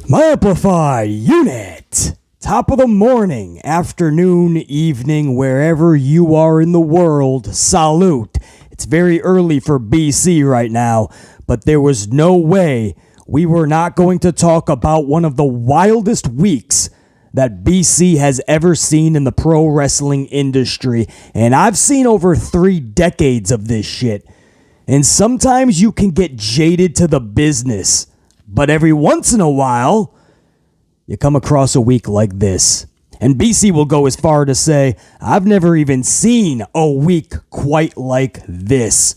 My amplified unit. Top of the morning, afternoon, evening, wherever you are in the world, salute. It's very early for BC right now, but there was no way we were not going to talk about one of the wildest weeks that BC has ever seen in the pro wrestling industry. And I've seen over 3 decades of this shit. And sometimes you can get jaded to the business. But every once in a while, you come across a week like this. And BC will go as far to say, I've never even seen a week quite like this.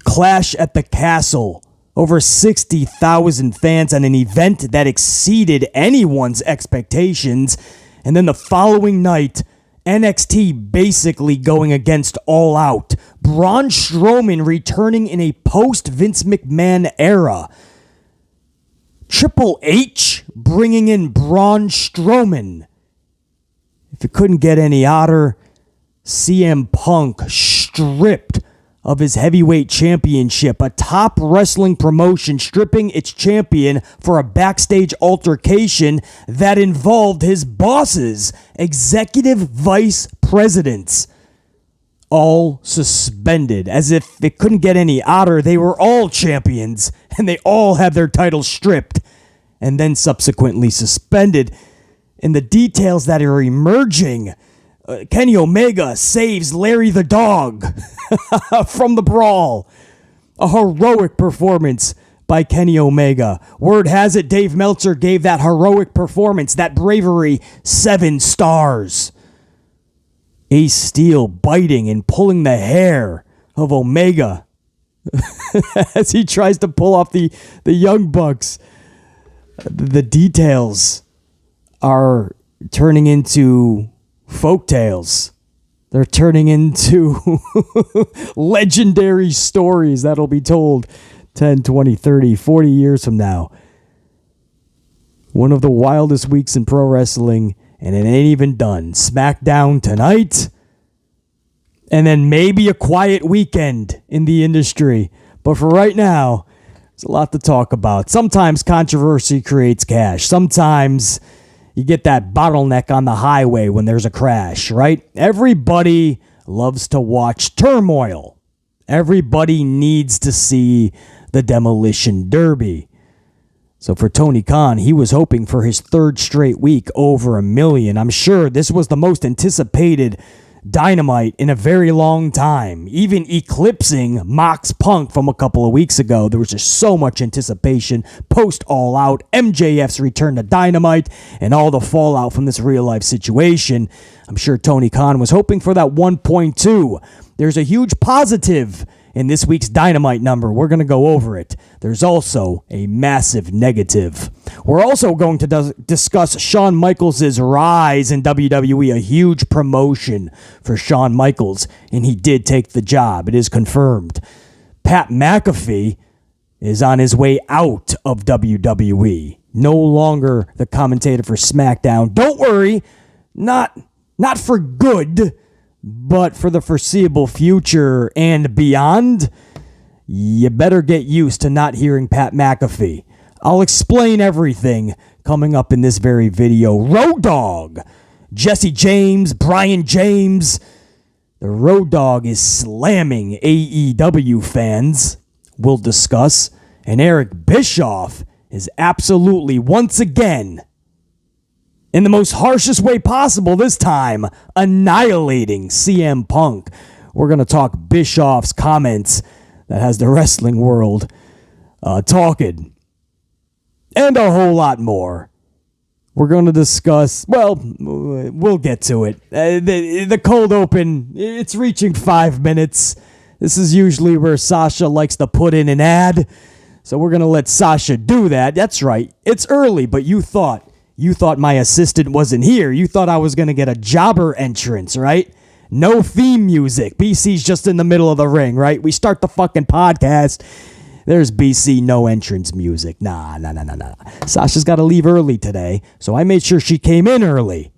Clash at the Castle. Over 60,000 fans at an event that exceeded anyone's expectations. And then the following night, NXT basically going against All Out. Braun Strowman returning in a post-Vince McMahon era. Triple H bringing in Braun Strowman. If it couldn't get any odder, CM Punk stripped of his heavyweight championship, a top wrestling promotion stripping its champion for a backstage altercation that involved his bosses, executive vice presidents, all suspended. As if it couldn't get any odder, they were all champions, and they all had their titles stripped, and then subsequently suspended. And the details that are emerging, Kenny Omega saves Larry the Dog from the brawl. A heroic performance by Kenny Omega. Word has it Dave Meltzer gave that heroic performance, that bravery, 7 stars. Ace Steel biting and pulling the hair of Omega as he tries to pull off the Young Bucks. The details are turning into folktales. They're turning into legendary stories that'll be told 10, 20, 30, 40 years from now. One of the wildest weeks in pro wrestling, and it ain't even done. SmackDown tonight, and then maybe a quiet weekend in the industry. But for right now, there's a lot to talk about. Sometimes controversy creates cash. Sometimes you get that bottleneck on the highway when there's a crash, right? Everybody loves to watch turmoil. Everybody needs to see the Demolition Derby. So for Tony Khan, he was hoping for his 3rd straight week over 1 million. I'm sure this was the most anticipated Dynamite in a very long time, even eclipsing Mox Punk from a couple of weeks ago. There was just so much anticipation post All Out, MJF's return to Dynamite, and all the fallout from this real-life situation. I'm sure Tony Khan was hoping for that 1.2. There's a huge positive in this week's Dynamite number. We're going to go over it. There's also a massive negative. We're also going to discuss Shawn Michaels' rise in WWE, a huge promotion for Shawn Michaels, and he did take the job. It is confirmed. Pat McAfee is on his way out of WWE. No longer the commentator for SmackDown. Don't worry, not for good, but for the foreseeable future and beyond. You better get used to not hearing Pat McAfee. I'll explain everything coming up in this very video. Road Dogg, Jesse James, Brian James. The Road Dogg is slamming AEW fans. We'll discuss. And Eric Bischoff is absolutely, once again, in the most harshest way possible this time, annihilating CM Punk. We're going to talk Bischoff's comments that has the wrestling world talking. And a whole lot more. We're going to discuss, well, we'll get to it. The cold open, it's reaching 5 minutes. This is usually where Sasha likes to put in an ad. So we're going to let Sasha do that. That's right. It's early, but you thought my assistant wasn't here. You thought I was going to get a jobber entrance, right? No theme music. BC's just in the middle of the ring, right? We start the fucking podcast. There's BC, no entrance music. Nah. Sasha's got to leave early today, so I made sure she came in early.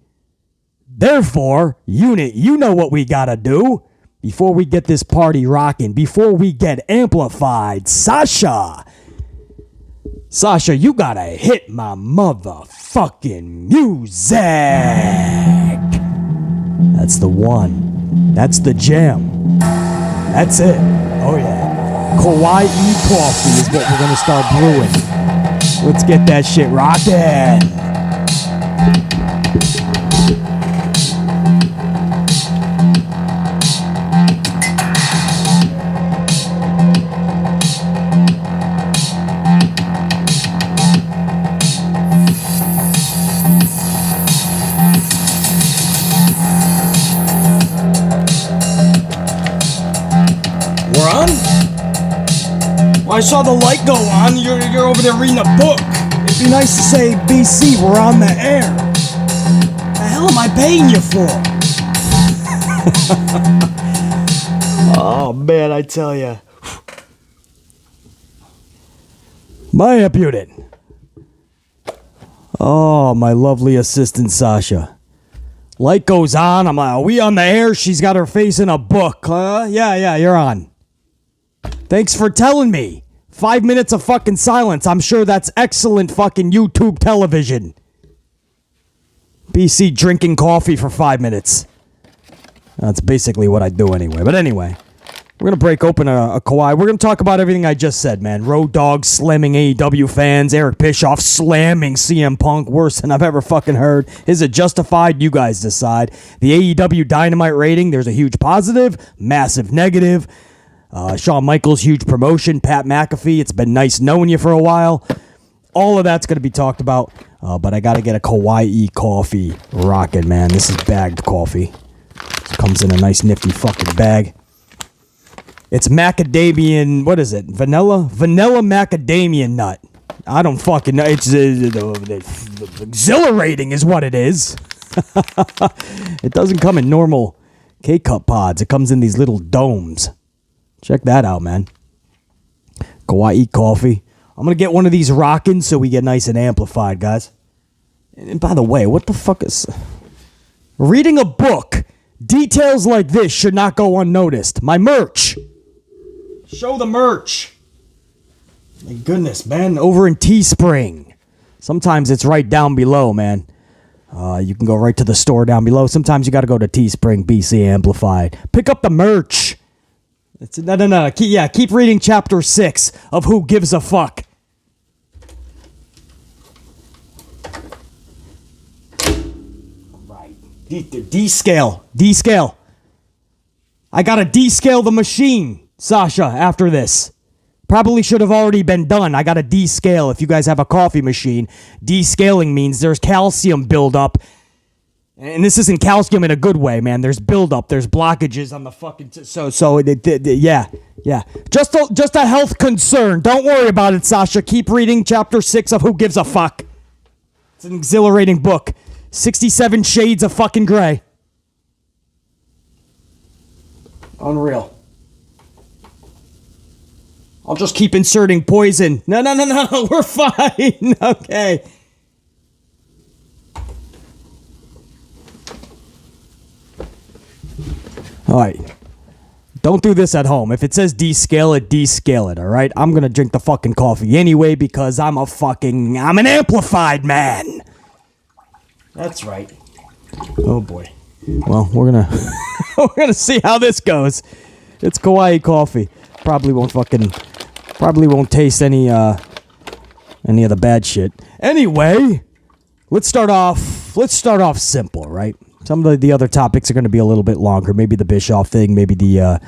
Therefore, unit, you know what we got to do before we get this party rocking, before we get amplified. Sasha, Sasha, you gotta hit my motherfucking music. That's the one. That's the jam. That's it. Oh yeah. Kawaii coffee is what we're gonna start brewing. Let's get that shit rockin'. I saw the light go on. You're over there reading a book. It'd be nice to say, BC, we're on the air. The hell am I paying you for? Oh, man, I tell you. My amp unit. Oh, my lovely assistant, Sasha. Light goes on. I'm like, are we on the air? She's got her face in a book. Yeah, you're on. Thanks for telling me. 5 minutes of fucking silence. I'm sure that's excellent fucking YouTube television. BC drinking coffee for 5 minutes. That's basically what I do anyway. But anyway, we're going to break open a Kawhi. We're going to talk about everything I just said, man. Road Dogg slamming AEW fans. Eric Bischoff slamming CM Punk. Worse than I've ever fucking heard. Is it justified? You guys decide. The AEW Dynamite rating, there's a huge positive, massive negative. Shawn Michaels, huge promotion. Pat McAfee, it's been nice knowing you for a while. All of that's going to be talked about. But I got to get a Kawaii coffee rockin', man. This is bagged coffee. It comes in a nice nifty fucking bag. It's macadamian, what is it? Vanilla macadamia nut. I don't fucking know. It's exhilarating is what it is. It doesn't come in normal K-Cup pods. It comes in these little domes. Check that out, man. Kawaii coffee. I'm going to get one of these rockin' so we get nice and amplified, guys. And by the way, what the fuck is... Reading a book, details like this should not go unnoticed. My merch. Show the merch. My goodness, man. Over in Teespring. Sometimes it's right down below, man. You can go right to the store down below. Sometimes you got to go to Teespring, BC Amplified. Pick up the merch. No. Keep reading chapter 6 of Who Gives a Fuck. Right. D-scale. I gotta D-scale the machine, Sasha, after this. Probably should have already been done. I gotta D-scale. If you guys have a coffee machine, D-scaling means there's calcium buildup. And this isn't calcium in a good way, man. There's buildup. There's blockages on the fucking... Yeah. Just a health concern. Don't worry about it, Sasha. Keep reading chapter 6 of Who Gives a Fuck. It's an exhilarating book. 67 shades of fucking gray. Unreal. I'll just keep inserting poison. No. We're fine. Okay. All right. Don't do this at home. If it says descale it, all right? I'm going to drink the fucking coffee anyway because I'm an amplified man. That's right. Oh, boy. Well, we're going to we're gonna see how this goes. It's Kawaii coffee. Probably won't taste any of the bad shit. Anyway, let's start off simple, right? Some of the other topics are going to be a little bit longer. Maybe the Bischoff thing, maybe the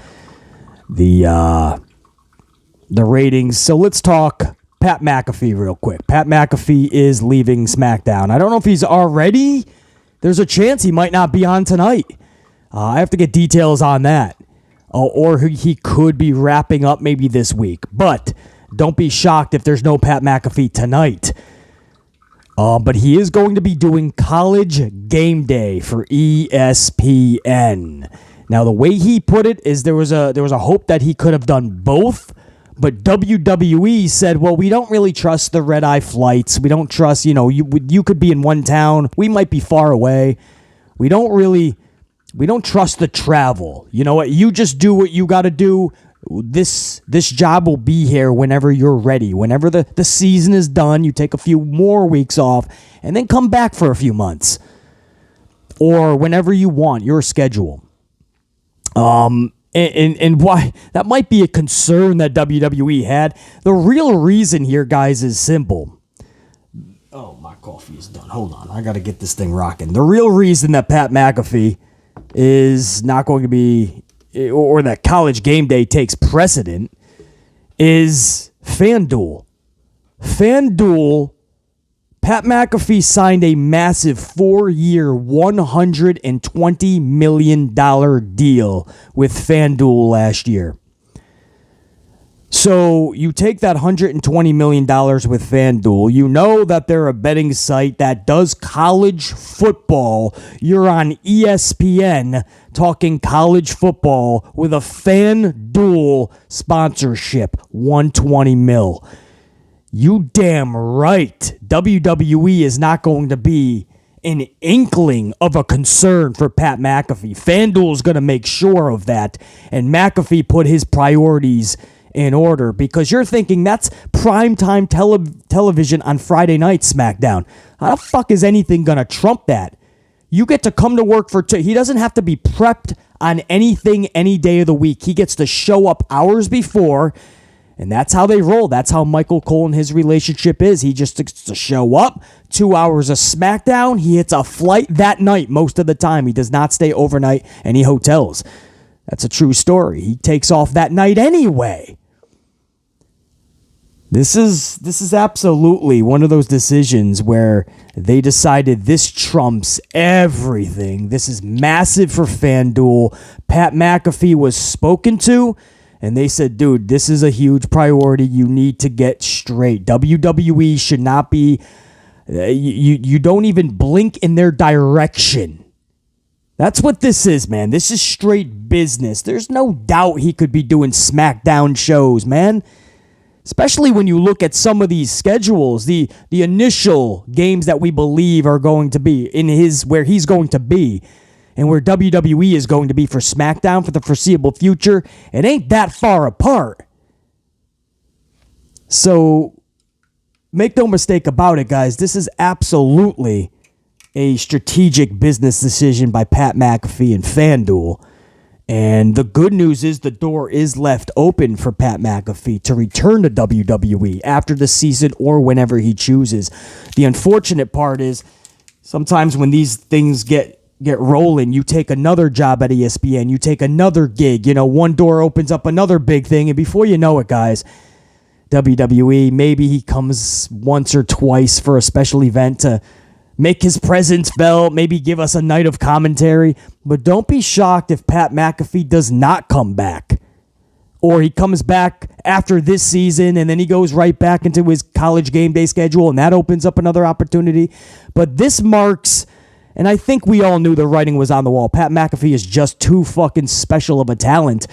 ratings. So let's talk Pat McAfee real quick. Pat McAfee is leaving SmackDown. I don't know if he's already. There's a chance he might not be on tonight. I have to get details on that. Or he could be wrapping up maybe this week. But don't be shocked if there's no Pat McAfee tonight. But he is going to be doing College Gameday for ESPN. Now, the way he put it is there was a hope that he could have done both, but WWE said, well, we don't really trust the red-eye flights. We don't trust, you could be in one town. We might be far away. We don't trust the travel. You know what? You just do what you got to do. this job will be here whenever you're ready. Whenever the season is done, you take a few more weeks off and then come back for a few months. Or whenever you want, your schedule. And why that might be a concern that WWE had. The real reason here, guys, is simple. Oh, my coffee is done. Hold on. I got to get this thing rocking. The real reason that Pat McAfee is not going to be, or that College Game Day takes precedent, is FanDuel. FanDuel, Pat McAfee signed a massive 4-year, $120 million deal with FanDuel last year. So you take that $120 million with FanDuel. You know that they're a betting site that does college football. You're on ESPN talking college football with a FanDuel sponsorship, $120 million. You damn right. WWE is not going to be an inkling of a concern for Pat McAfee. FanDuel is going to make sure of that. And McAfee put his priorities in order, because you're thinking that's primetime television on Friday night SmackDown. How the fuck is anything going to trump that? You get to come to work for he doesn't have to be prepped on anything any day of the week. He gets to show up hours before, and that's how they roll. That's how Michael Cole and his relationship is. He just gets to show up, 2 hours of SmackDown. He hits a flight that night most of the time. He does not stay overnight any hotels. That's a true story. He takes off that night anyway. This is absolutely one of those decisions where they decided this trumps everything. This is massive for FanDuel. Pat McAfee was spoken to, and they said, dude, this is a huge priority. You need to get straight. WWE should not be, you don't even blink in their direction. That's what this is, man. This is straight business. There's no doubt he could be doing SmackDown shows, man. Especially when you look at some of these schedules, the initial games that we believe are going to be in where he's going to be and where WWE is going to be for SmackDown for the foreseeable future, it ain't that far apart. So make no mistake about it, guys. This is absolutely a strategic business decision by Pat McAfee and FanDuel. And the good news is the door is left open for Pat McAfee to return to WWE after the season or whenever he chooses. The unfortunate part is sometimes when these things get rolling, you take another job at ESPN, you take another gig, one door opens up another big thing, and before you know it, guys, WWE, maybe he comes once or twice for a special event to make his presence felt, maybe give us a night of commentary. But don't be shocked if Pat McAfee does not come back. Or he comes back after this season and then he goes right back into his College Game Day schedule and that opens up another opportunity. But this marks, and I think we all knew the writing was on the wall, Pat McAfee is just too fucking special of a talent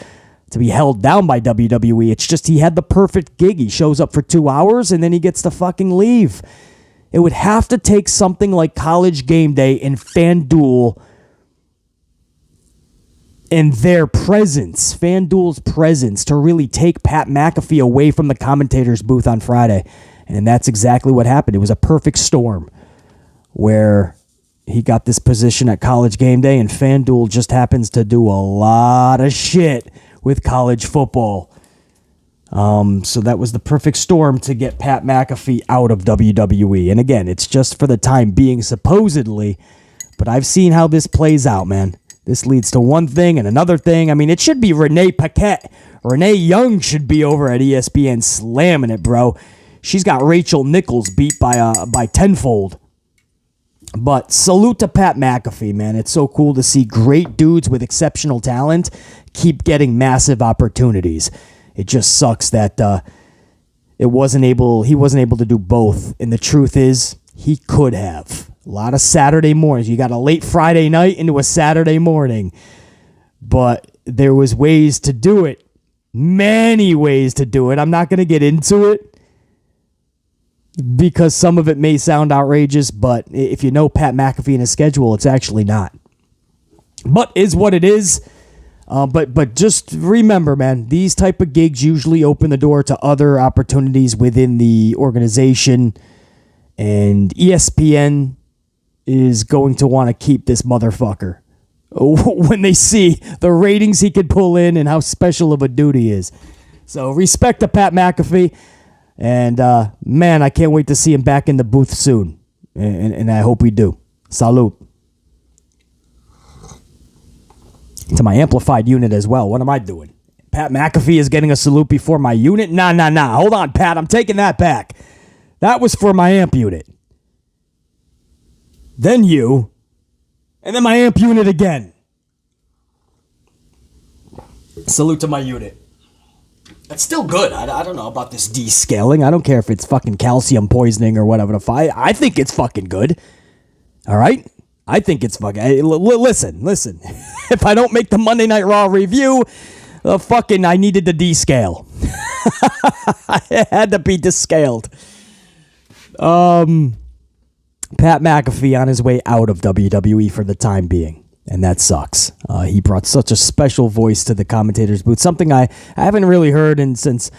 to be held down by WWE. It's just he had the perfect gig. He shows up for 2 hours and then he gets to fucking leave. It would have to take something like College Game Day and FanDuel and their presence, FanDuel's presence, to really take Pat McAfee away from the commentator's booth on Friday. And that's exactly what happened. It was a perfect storm where he got this position at College Game Day, and FanDuel just happens to do a lot of shit with college football. So that was the perfect storm to get Pat McAfee out of WWE. And again, it's just for the time being, supposedly. But I've seen how this plays out, man. This leads to one thing and another thing. I mean, it should be Renee Paquette. Renee Young should be over at ESPN slamming it, bro. She's got Rachel Nichols beat by tenfold. But salute to Pat McAfee, man. It's so cool to see great dudes with exceptional talent keep getting massive opportunities. It just sucks that he wasn't able to do both. And the truth is, he could have. A lot of Saturday mornings. You got a late Friday night into a Saturday morning. But there was ways to do it. Many ways to do it. I'm not going to get into it because some of it may sound outrageous, but if you know Pat McAfee and his schedule, it's actually not. But is what it is. But just remember, man, these type of gigs usually open the door to other opportunities within the organization, and ESPN is going to want to keep this motherfucker when they see the ratings he could pull in and how special of a dude he is. So respect to Pat McAfee, and man, I can't wait to see him back in the booth soon, and I hope we do. Salute. To my amplified unit as well. What am I doing? Pat McAfee is getting a salute before my unit? Nah. Hold on, Pat. I'm taking that back. That was for my amp unit. Then you. And then my amp unit again. Salute to my unit. That's still good. I don't know about this descaling. I don't care if it's fucking calcium poisoning or whatever. I think it's fucking good. All right? I think it's fucking... Hey, listen. If I don't make the Monday Night Raw review, I needed to descale. It had to be descaled. Pat McAfee on his way out of WWE for the time being, and that sucks. He brought such a special voice to the commentator's booth, something I haven't really heard since,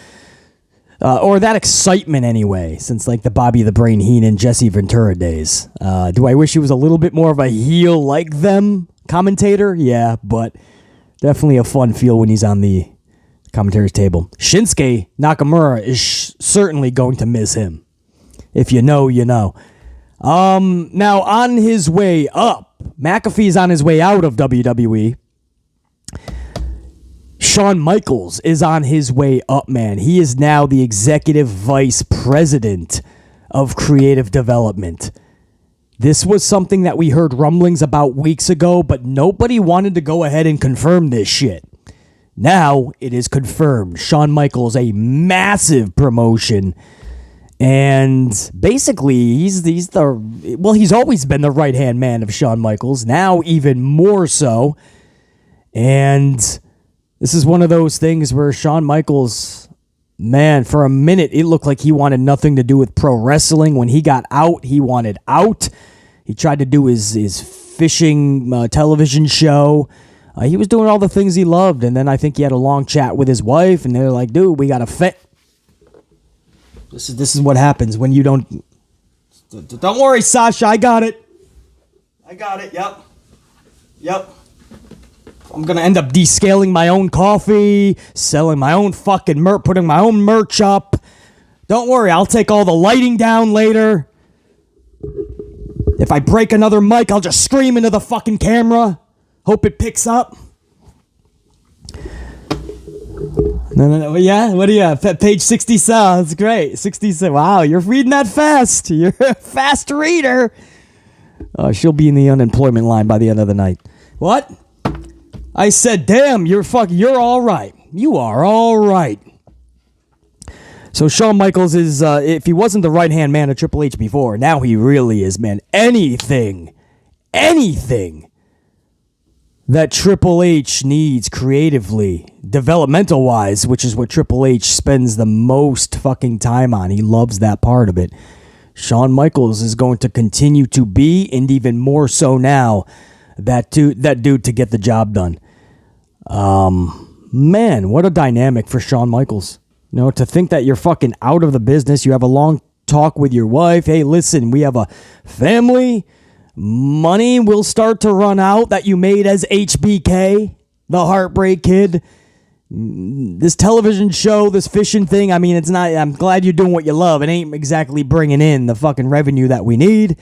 or that excitement anyway, since like the Bobby the Brain Heenan, Jesse Ventura days. Do I wish he was a little bit more of a heel like them commentator? Yeah, but definitely a fun feel when he's on the commentator's table. Shinsuke Nakamura is certainly going to miss him. If you know, you know. Now, on his way up, McAfee's on his way out of WWE. Shawn Michaels is on his way up, man. He is now the executive vice president of creative development. This was something that we heard rumblings about weeks ago, but nobody wanted to go ahead and confirm this shit. Now it is confirmed. Shawn Michaels, a massive promotion. And basically, he's always been the right-hand man of Shawn Michaels, now even more so. And this is one of those things where Shawn Michaels, man, for a minute, it looked like he wanted nothing to do with pro wrestling. When he got out, he wanted out. He tried to do his fishing television show. He was doing all the things he loved. And then I think he had a long chat with his wife, and they're like, dude, we got to This is what happens when you don't... Don't worry, Sasha. I got it. Yep. I'm going to end up descaling my own coffee, selling my own fucking merch, putting my own merch up. Don't worry. I'll take all the lighting down later. If I break another mic, I'll just scream into the fucking camera. Hope it picks up. No. Yeah, what do you have? Page 67. That's great. 67. Wow, you're reading that fast. You're a fast reader. She'll be in the unemployment line by the end of the night. What? I said, damn, you're all right. You are all right. So Shawn Michaels is, if he wasn't the right-hand man of Triple H before, now he really is, man. Anything that Triple H needs creatively, developmental-wise, which is what Triple H spends the most fucking time on. He loves that part of it. Shawn Michaels is going to continue to be, and even more so now, that dude to get the job done. Man, what a dynamic for Shawn Michaels. You know, to think that you're fucking out of the business, you have a long talk with your wife. Hey, listen, we have a family. Money will start to run out that you made as HBK, the Heartbreak Kid. This television show, this fishing thing, I mean, it's not, I'm glad you're doing what you love. It ain't exactly bringing in the fucking revenue that we need.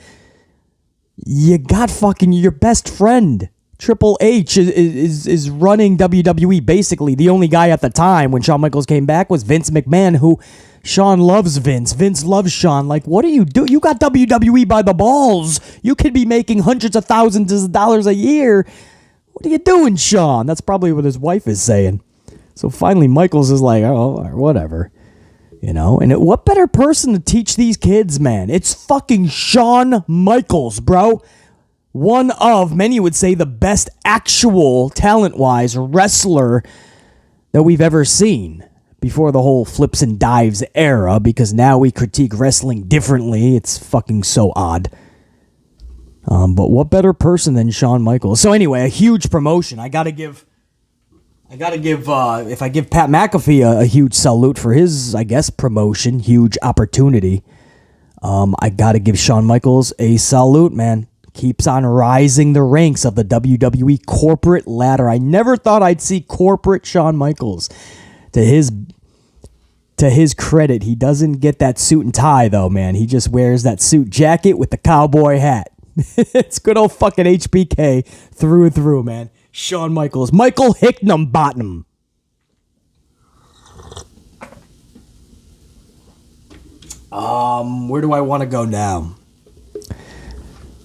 You got fucking your best friend. Triple H is running WWE, basically. The only guy at the time when Shawn Michaels came back was Vince McMahon, who Shawn loves Vince. Vince loves Shawn. Like, what do? You got WWE by the balls. You could be making hundreds of thousands of dollars a year. What are you doing, Shawn? That's probably what his wife is saying. So finally, Michaels is like, oh, whatever. You know, and what better person to teach these kids, man? It's fucking Shawn Michaels, bro. One of, many would say, the best actual talent-wise wrestler that we've ever seen before the whole flips and dives era, because now we critique wrestling differently. It's fucking so odd. But what better person than Shawn Michaels? So anyway, a huge promotion. I got to give I gotta give, if I give Pat McAfee a huge salute for his, I guess, promotion, huge opportunity, I gotta give Shawn Michaels a salute, man. Keeps on rising the ranks of the WWE corporate ladder. I never thought I'd see corporate Shawn Michaels. To his credit, he doesn't get that suit and tie, though, man. He just wears that suit jacket with the cowboy hat. It's good old fucking HBK through and through, man. Shawn Michaels. Michael Hicknum-Bottom. Where do I want to go now?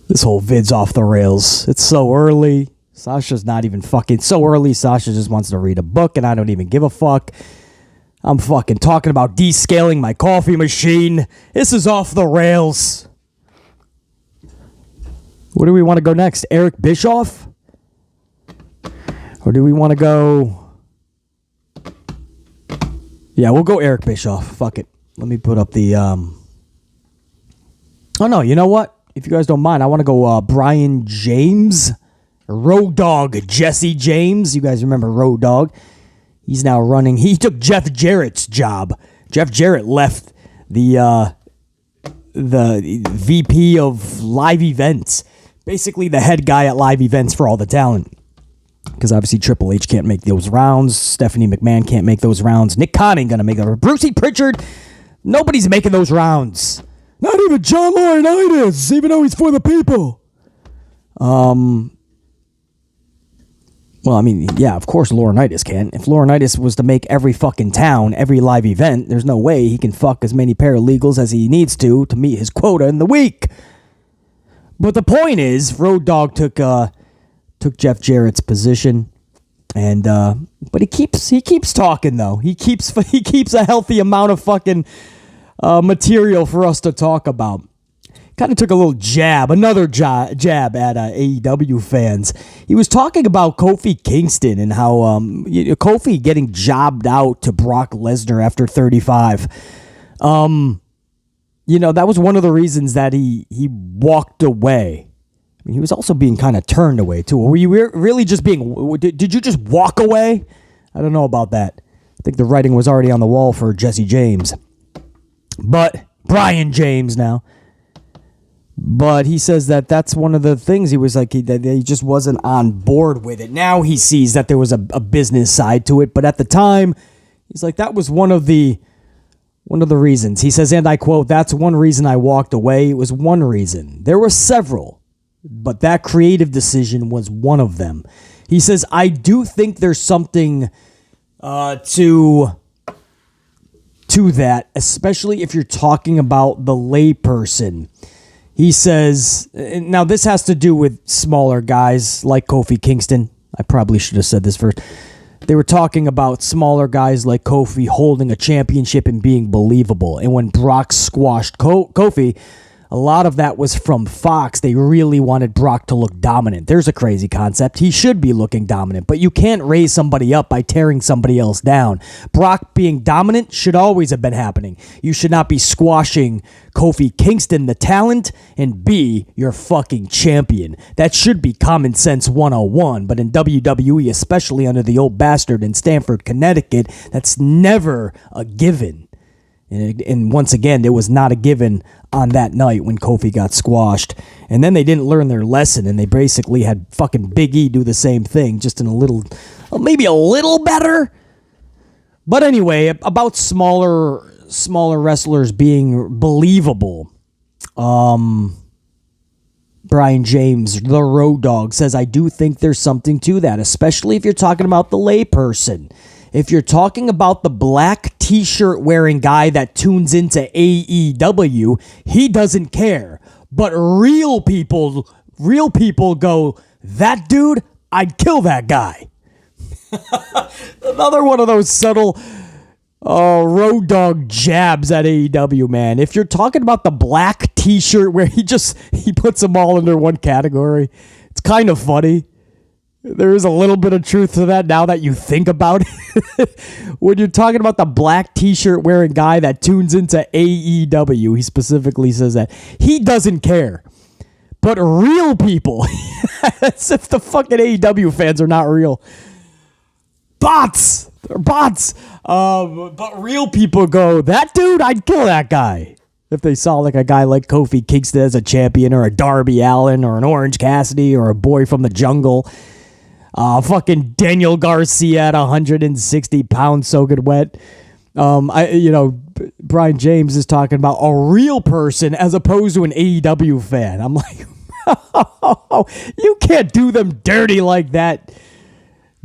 This whole vid's off the rails. It's so early. Sasha's not even fucking so early. Sasha just wants to read a book, and I don't even give a fuck. I'm fucking talking about descaling my coffee machine. This is off the rails. Where do we want to go next? Eric Bischoff? Or do we want to go... Yeah, we'll go Eric Bischoff. Fuck it. Let me put up the... Oh, no, you know what? If you guys don't mind, I want to go Brian James. Road Dogg Jesse James. You guys remember Road Dogg? He's now running... He took Jeff Jarrett's job. Jeff Jarrett left the VP of live events. Basically the head guy at live events for all the talent. Because obviously Triple H can't make those rounds. Stephanie McMahon can't make those rounds. Nick Khan ain't going to make them. Brucey Pritchard, nobody's making those rounds. Not even John Laurinaitis, even though he's for the people. Well, I mean, yeah, of course Laurinaitis can. If Laurinaitis was to make every fucking town, every live event, there's no way he can fuck as many paralegals as he needs to meet his quota in the week. But the point is, Road Dogg took Jeff Jarrett's position, and but he keeps talking though. He keeps a healthy amount of fucking material for us to talk about. Kind of took a little jab, another jab at AEW fans. He was talking about Kofi Kingston and how Kofi getting jobbed out to Brock Lesnar after 35. That was one of the reasons that he walked away. I mean, he was also being kind of turned away, too. Were you really just being... Did you just walk away? I don't know about that. I think the writing was already on the wall for Jesse James. But Brian James now. But he says that that's one of the things. He was like, that he just wasn't on board with it. Now he sees that there was a business side to it. But at the time, he's like, that was one of the reasons. He says, and I quote, "That's one reason I walked away. It was one reason. There were several, but that creative decision was one of them." He says, "I do think there's something to that, especially if you're talking about the layperson." He says, now this has to do with smaller guys like Kofi Kingston. I probably should have said this first. They were talking about smaller guys like Kofi holding a championship and being believable. And when Brock squashed Kofi, a lot of that was from Fox. They really wanted Brock to look dominant. There's a crazy concept. He should be looking dominant, but you can't raise somebody up by tearing somebody else down. Brock being dominant should always have been happening. You should not be squashing Kofi Kingston, the talent, and be your fucking champion. That should be common sense 101, but in WWE, especially under the old bastard in Stamford, Connecticut, that's never a given. And once again, it was not a given on that night when Kofi got squashed. And then they didn't learn their lesson, and they basically had fucking Big E do the same thing, just in a little, maybe a little better. But anyway, about smaller wrestlers being believable. Brian James, the Road Dogg, says, I do think there's something to that, especially if you're talking about the layperson. If you're talking about the black t-shirt wearing guy that tunes into AEW, he doesn't care. But real people go, that dude, I'd kill that guy. Another one of those subtle Road Dogg jabs at AEW, man. If you're talking about the black t-shirt where he puts them all under one category, it's kind of funny. There is a little bit of truth to that now that you think about it. When you're talking about the black t-shirt wearing guy that tunes into AEW, he specifically says that. He doesn't care. But real people, as if the fucking AEW fans are not real. bots. They're bots. But real people go, that dude, I'd kill that guy. If they saw like a guy like Kofi Kingston as a champion, or a Darby Allin, or an Orange Cassidy, or a boy from the jungle. Fucking Daniel Garcia at 160 pounds soaking wet. Brian James is talking about a real person as opposed to an AEW fan. I'm like, you can't do them dirty like that,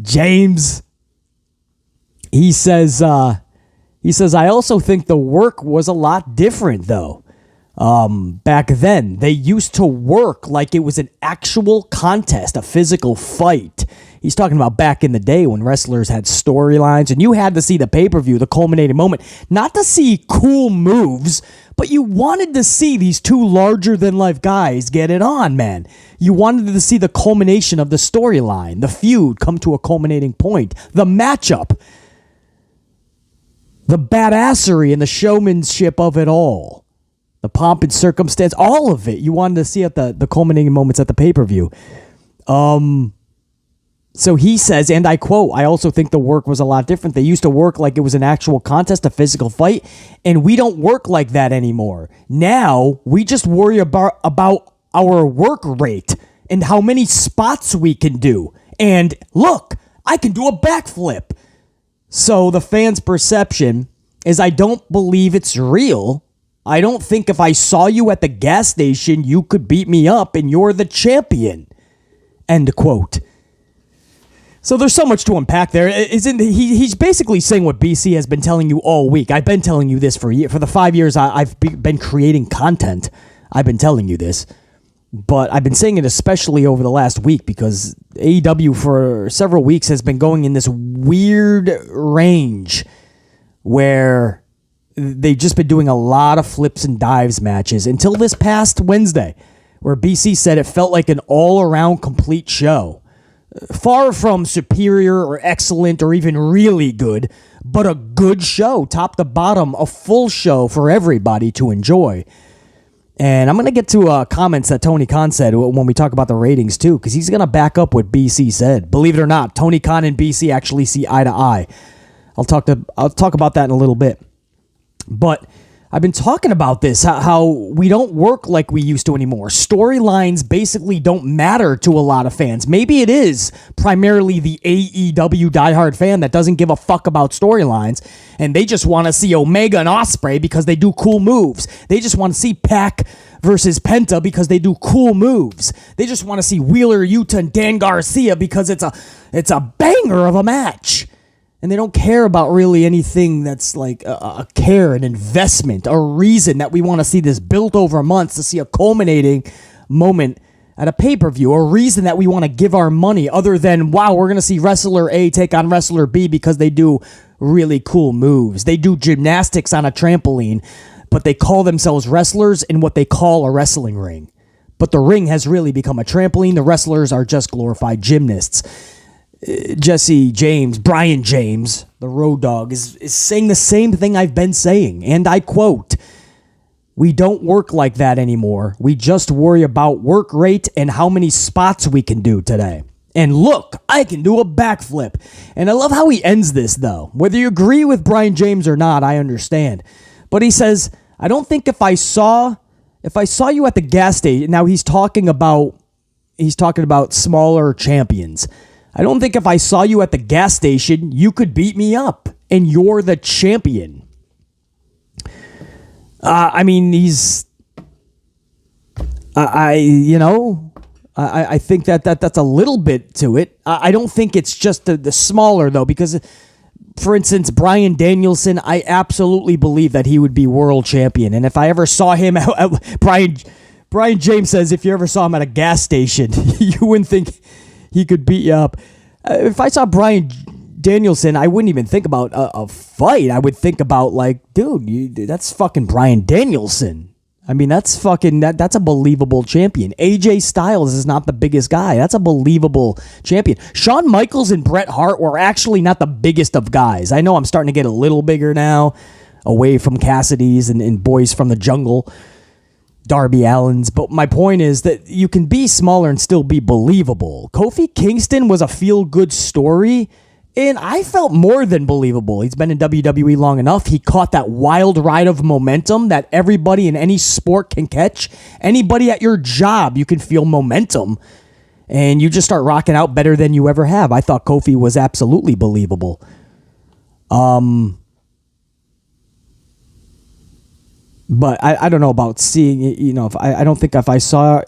James. He says, I also think the work was a lot different, though. Back then, they used to work like it was an actual contest, a physical fight. He's talking about back in the day when wrestlers had storylines and you had to see the pay-per-view, the culminating moment, not to see cool moves, but you wanted to see these two larger-than-life guys get it on, man. You wanted to see the culmination of the storyline, the feud come to a culminating point, the matchup, the badassery and the showmanship of it all. The pomp and circumstance, all of it. You wanted to see at the culminating moments at the pay-per-view. So he says, and I quote, I also think the work was a lot different. They used to work like it was an actual contest, a physical fight, and we don't work like that anymore. Now, we just worry about our work rate and how many spots we can do. And look, I can do a backflip. So the fans' perception is I don't believe it's real. I don't think if I saw you at the gas station, you could beat me up and you're the champion. End quote. So there's so much to unpack there. He's basically saying what BC has been telling you all week. I've been telling you this for the 5 years I've been creating content. I've been telling you this. But I've been saying it especially over the last week because AEW for several weeks has been going in this weird range where they've just been doing a lot of flips and dives matches until this past Wednesday, where BC said it felt like an all-around complete show. Far from superior or excellent or even really good, but a good show, top to bottom, a full show for everybody to enjoy. And I'm going to get to comments that Tony Khan said when we talk about the ratings too, because he's going to back up what BC said. Believe it or not, Tony Khan and BC actually see eye to eye. I'll talk about that in a little bit. But I've been talking about this, how we don't work like we used to anymore. Storylines basically don't matter to a lot of fans. Maybe it is primarily the AEW diehard fan that doesn't give a fuck about storylines, and they just want to see Omega and Ospreay because they do cool moves. They just want to see Pac versus Penta because they do cool moves. They just want to see Wheeler Yuta and Dan Garcia because it's a banger of a match. And they don't care about really anything that's like a care, an investment, a reason that we want to see this built over months to see a culminating moment at a pay-per-view, a reason that we want to give our money other than, wow, we're going to see wrestler A take on wrestler B because they do really cool moves. They do gymnastics on a trampoline, but they call themselves wrestlers in what they call a wrestling ring. But the ring has really become a trampoline. The wrestlers are just glorified gymnasts. Jesse James, Brian James, the Road Dogg, is saying the same thing I've been saying. And I quote, we don't work like that anymore. We just worry about work rate and how many spots we can do today. And look, I can do a backflip. And I love how he ends this, though. Whether you agree with Brian James or not, I understand. But he says, I don't think if I saw you at the gas station, now he's talking about smaller champions. I don't think if I saw you at the gas station, you could beat me up, and you're the champion. I think that's a little bit to it. I don't think it's just the smaller, though, because, for instance, Bryan Danielson, I absolutely believe that he would be world champion. And if I ever saw him, Brian James says if you ever saw him at a gas station, you wouldn't think he could beat you up. If I saw Bryan Danielson, I wouldn't even think about a fight. I would think about, like, dude, that's fucking Bryan Danielson. I mean, that's a believable champion. AJ Styles is not the biggest guy. That's a believable champion. Shawn Michaels and Bret Hart were actually not the biggest of guys. I know I'm starting to get a little bigger now, away from Cassidy's and boys from the jungle. Darby Allin's, but my point is that you can be smaller and still be believable. Kofi Kingston was a feel-good story. And I felt more than believable. He's been in WWE long enough. He caught that wild ride of momentum that everybody in any sport can catch. Anybody at your job, you can feel momentum. And you just start rocking out better than you ever have. I thought Kofi was absolutely believable. But I don't know about seeing it, if I don't think if I saw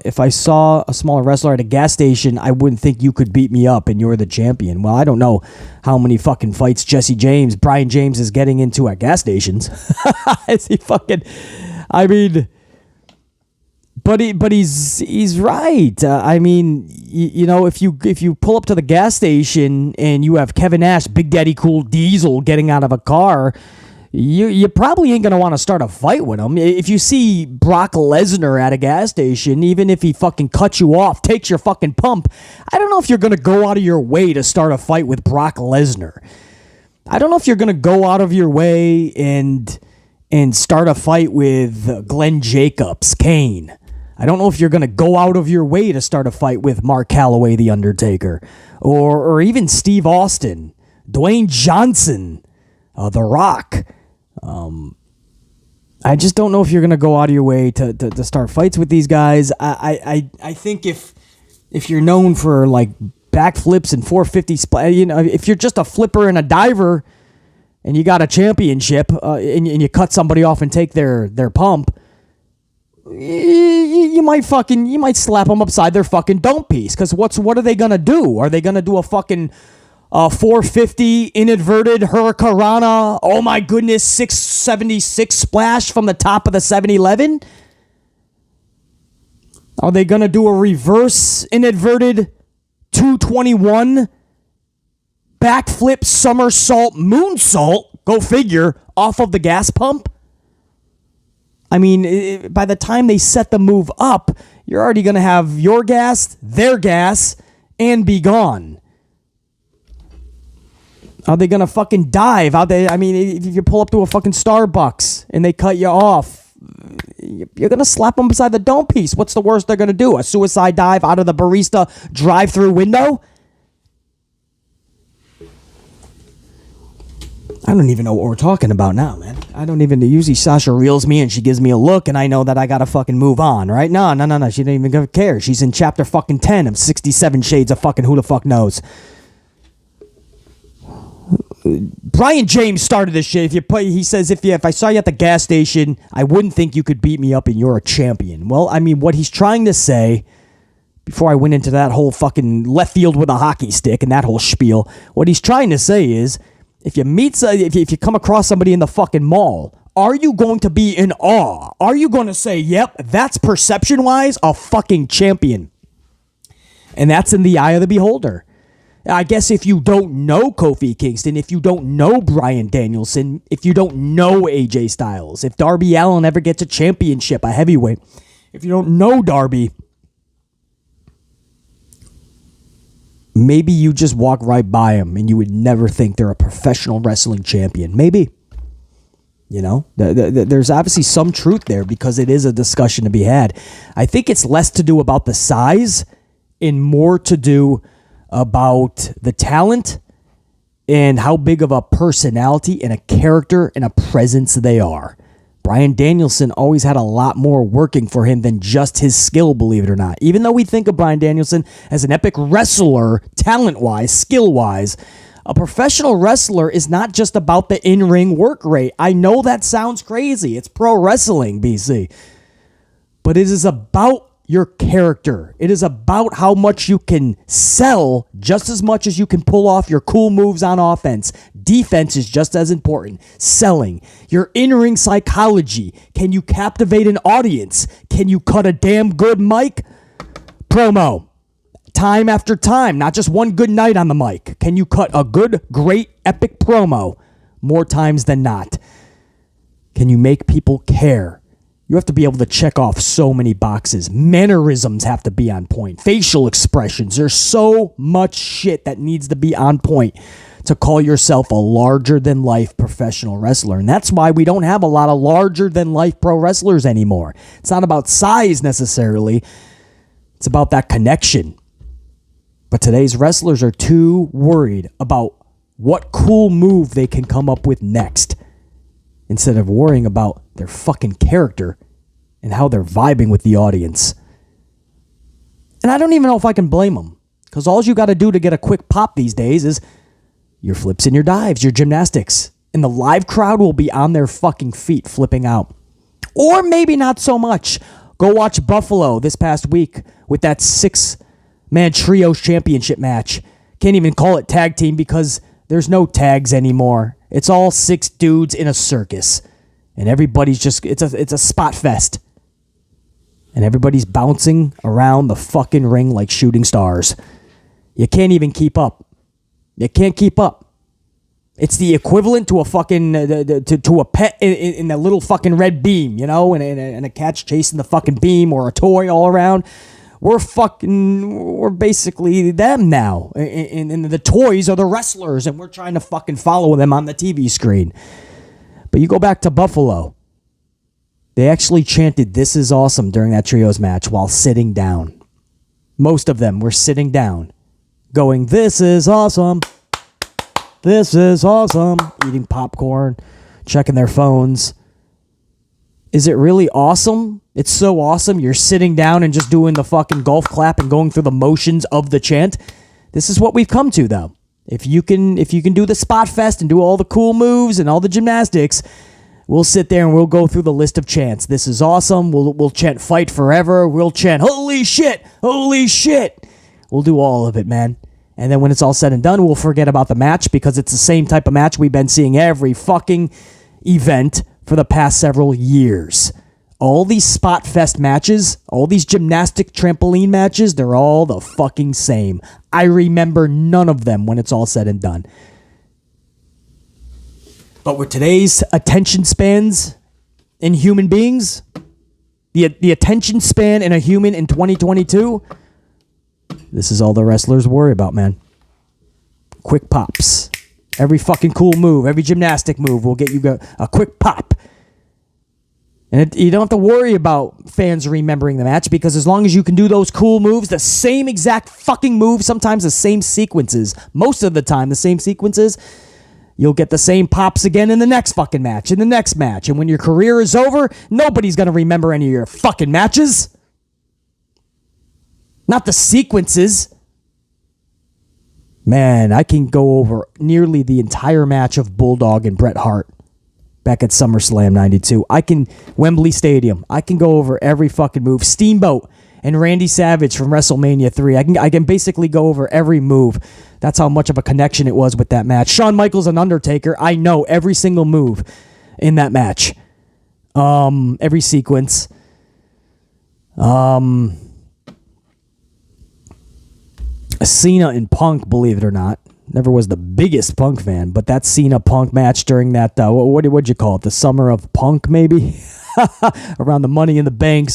a smaller wrestler at a gas station, I wouldn't think you could beat me up and you're the champion. Well, I don't know how many fucking fights Brian James is getting into at gas stations. Is he fucking, I mean, but he's right. If you pull up to the gas station and you have Kevin Nash, Big Daddy Cool Diesel getting out of a car, you probably ain't going to want to start a fight with him. If you see Brock Lesnar at a gas station, even if he fucking cuts you off, takes your fucking pump, I don't know if you're going to go out of your way to start a fight with Brock Lesnar. I don't know if you're going to go out of your way and start a fight with Glenn Jacobs, Kane. I don't know if you're going to go out of your way to start a fight with Mark Calloway, The Undertaker, or even Steve Austin, Dwayne Johnson, The Rock. I just don't know if you're going to go out of your way to start fights with these guys. I think if you're known for like backflips and 450 if you're just a flipper and a diver and you got a championship and you cut somebody off and take their pump, you might slap them upside their fucking dome piece. Because what are they going to do? Are they going to do a fucking 450 inadverted Hurricanrana, oh my goodness, 676 splash from the top of the 7-Eleven? Are they going to do a reverse inadverted 221 backflip somersault moonsault, go figure, off of the gas pump? I mean, by the time they set the move up, you're already going to have your gas, their gas, and be gone. Are they going to fucking dive? If you pull up to a fucking Starbucks and they cut you off, you're going to slap them beside the dome piece. What's the worst they're going to do? A suicide dive out of the barista drive-through window? I don't even know what we're talking about now, man. Usually Sasha reels me and she gives me a look and I know that I got to fucking move on, right? No. She didn't even care. She's in chapter fucking 10 of 67 Shades of fucking who the fuck knows. Brian James started this shit. He says, if I saw you at the gas station, I wouldn't think you could beat me up and you're a champion. Well, I mean, what he's trying to say, before I went into that whole fucking left field with a hockey stick and that whole spiel, what he's trying to say is, if you come across somebody in the fucking mall, are you going to be in awe? Are you going to say, yep, that's perception-wise a fucking champion? And that's in the eye of the beholder. I guess if you don't know Kofi Kingston, if you don't know Bryan Danielson, if you don't know AJ Styles, if Darby Allin ever gets a championship, a heavyweight, if you don't know Darby, maybe you just walk right by him and you would never think they're a professional wrestling champion. Maybe. There's obviously some truth there because it is a discussion to be had. I think it's less to do about the size and more to do about the talent and how big of a personality and a character and a presence they are. Bryan Danielson always had a lot more working for him than just his skill, believe it or not. Even though we think of Bryan Danielson as an epic wrestler, talent-wise, skill-wise, a professional wrestler is not just about the in-ring work rate. I know that sounds crazy. It's pro wrestling, BC. But it is about your character. It is about how much you can sell just as much as you can pull off your cool moves on offense. Defense is just as important. Selling. Your in-ring psychology. Can you captivate an audience? Can you cut a damn good mic? Promo. Time after time. Not just one good night on the mic. Can you cut a good, great, epic promo more times than not? Can you make people care? You have to be able to check off so many boxes. Mannerisms have to be on point. Facial expressions. There's so much shit that needs to be on point to call yourself a larger-than-life professional wrestler. And that's why we don't have a lot of larger-than-life pro wrestlers anymore. It's not about size necessarily. It's about that connection. But today's wrestlers are too worried about what cool move they can come up with next, instead of worrying about their fucking character and how they're vibing with the audience. And I don't even know if I can blame them, because all you got to do to get a quick pop these days is your flips and your dives, your gymnastics. And the live crowd will be on their fucking feet flipping out. Or maybe not so much. Go watch Buffalo this past week with that 6-man trios championship match. Can't even call it tag team because there's no tags anymore. It's all 6 dudes in a circus. And everybody's just, it's a spot fest. And everybody's bouncing around the fucking ring like shooting stars. You can't even keep up. You can't keep up. It's the equivalent to a fucking, to a pet in a little fucking red beam, you know, and a cat's chasing the fucking beam, or a toy all around. We're basically them now. And the toys are the wrestlers, and we're trying to fucking follow them on the TV screen. But you go back to Buffalo. They actually chanted, "This is awesome," during that trios match while sitting down. Most of them were sitting down, going, "This is awesome. This is awesome," eating popcorn, checking their phones. Is it really awesome? It's so awesome you're sitting down and just doing the fucking golf clap and going through the motions of the chant. This is what we've come to, though. If you can do the spot fest and do all the cool moves and all the gymnastics, we'll sit there and we'll go through the list of chants. This is awesome. We'll chant "Fight Forever." We'll chant "Holy shit! Holy shit!" We'll do all of it, man. And then when it's all said and done, we'll forget about the match, because it's the same type of match we've been seeing every fucking event for the past several years. All these spot fest matches, all these gymnastic trampoline matches, they're all the fucking same. I remember none of them when it's all said and done. But with today's attention spans in human beings, the attention span in a human in 2022, this is all the wrestlers worry about, man. Quick pops. Every fucking cool move, every gymnastic move will get you a quick pop. And you don't have to worry about fans remembering the match, because as long as you can do those cool moves, the same exact fucking move, sometimes the same sequences, most of the time the same sequences, you'll get the same pops again in the next fucking match, in the next match. And when your career is over, nobody's going to remember any of your fucking matches. Not the sequences. Man, I can go over nearly the entire match of Bulldog and Bret Hart back at SummerSlam 92. Wembley Stadium. I can go over every fucking move. Steamboat and Randy Savage from WrestleMania 3. I can basically go over every move. That's how much of a connection it was with that match. Shawn Michaels and Undertaker. I know every single move in that match. Every sequence. Cena and Punk, believe it or not. Never was the biggest Punk fan, but that Cena-Punk match during that, what'd you call it? The Summer of Punk, maybe? Around the Money in the Bank,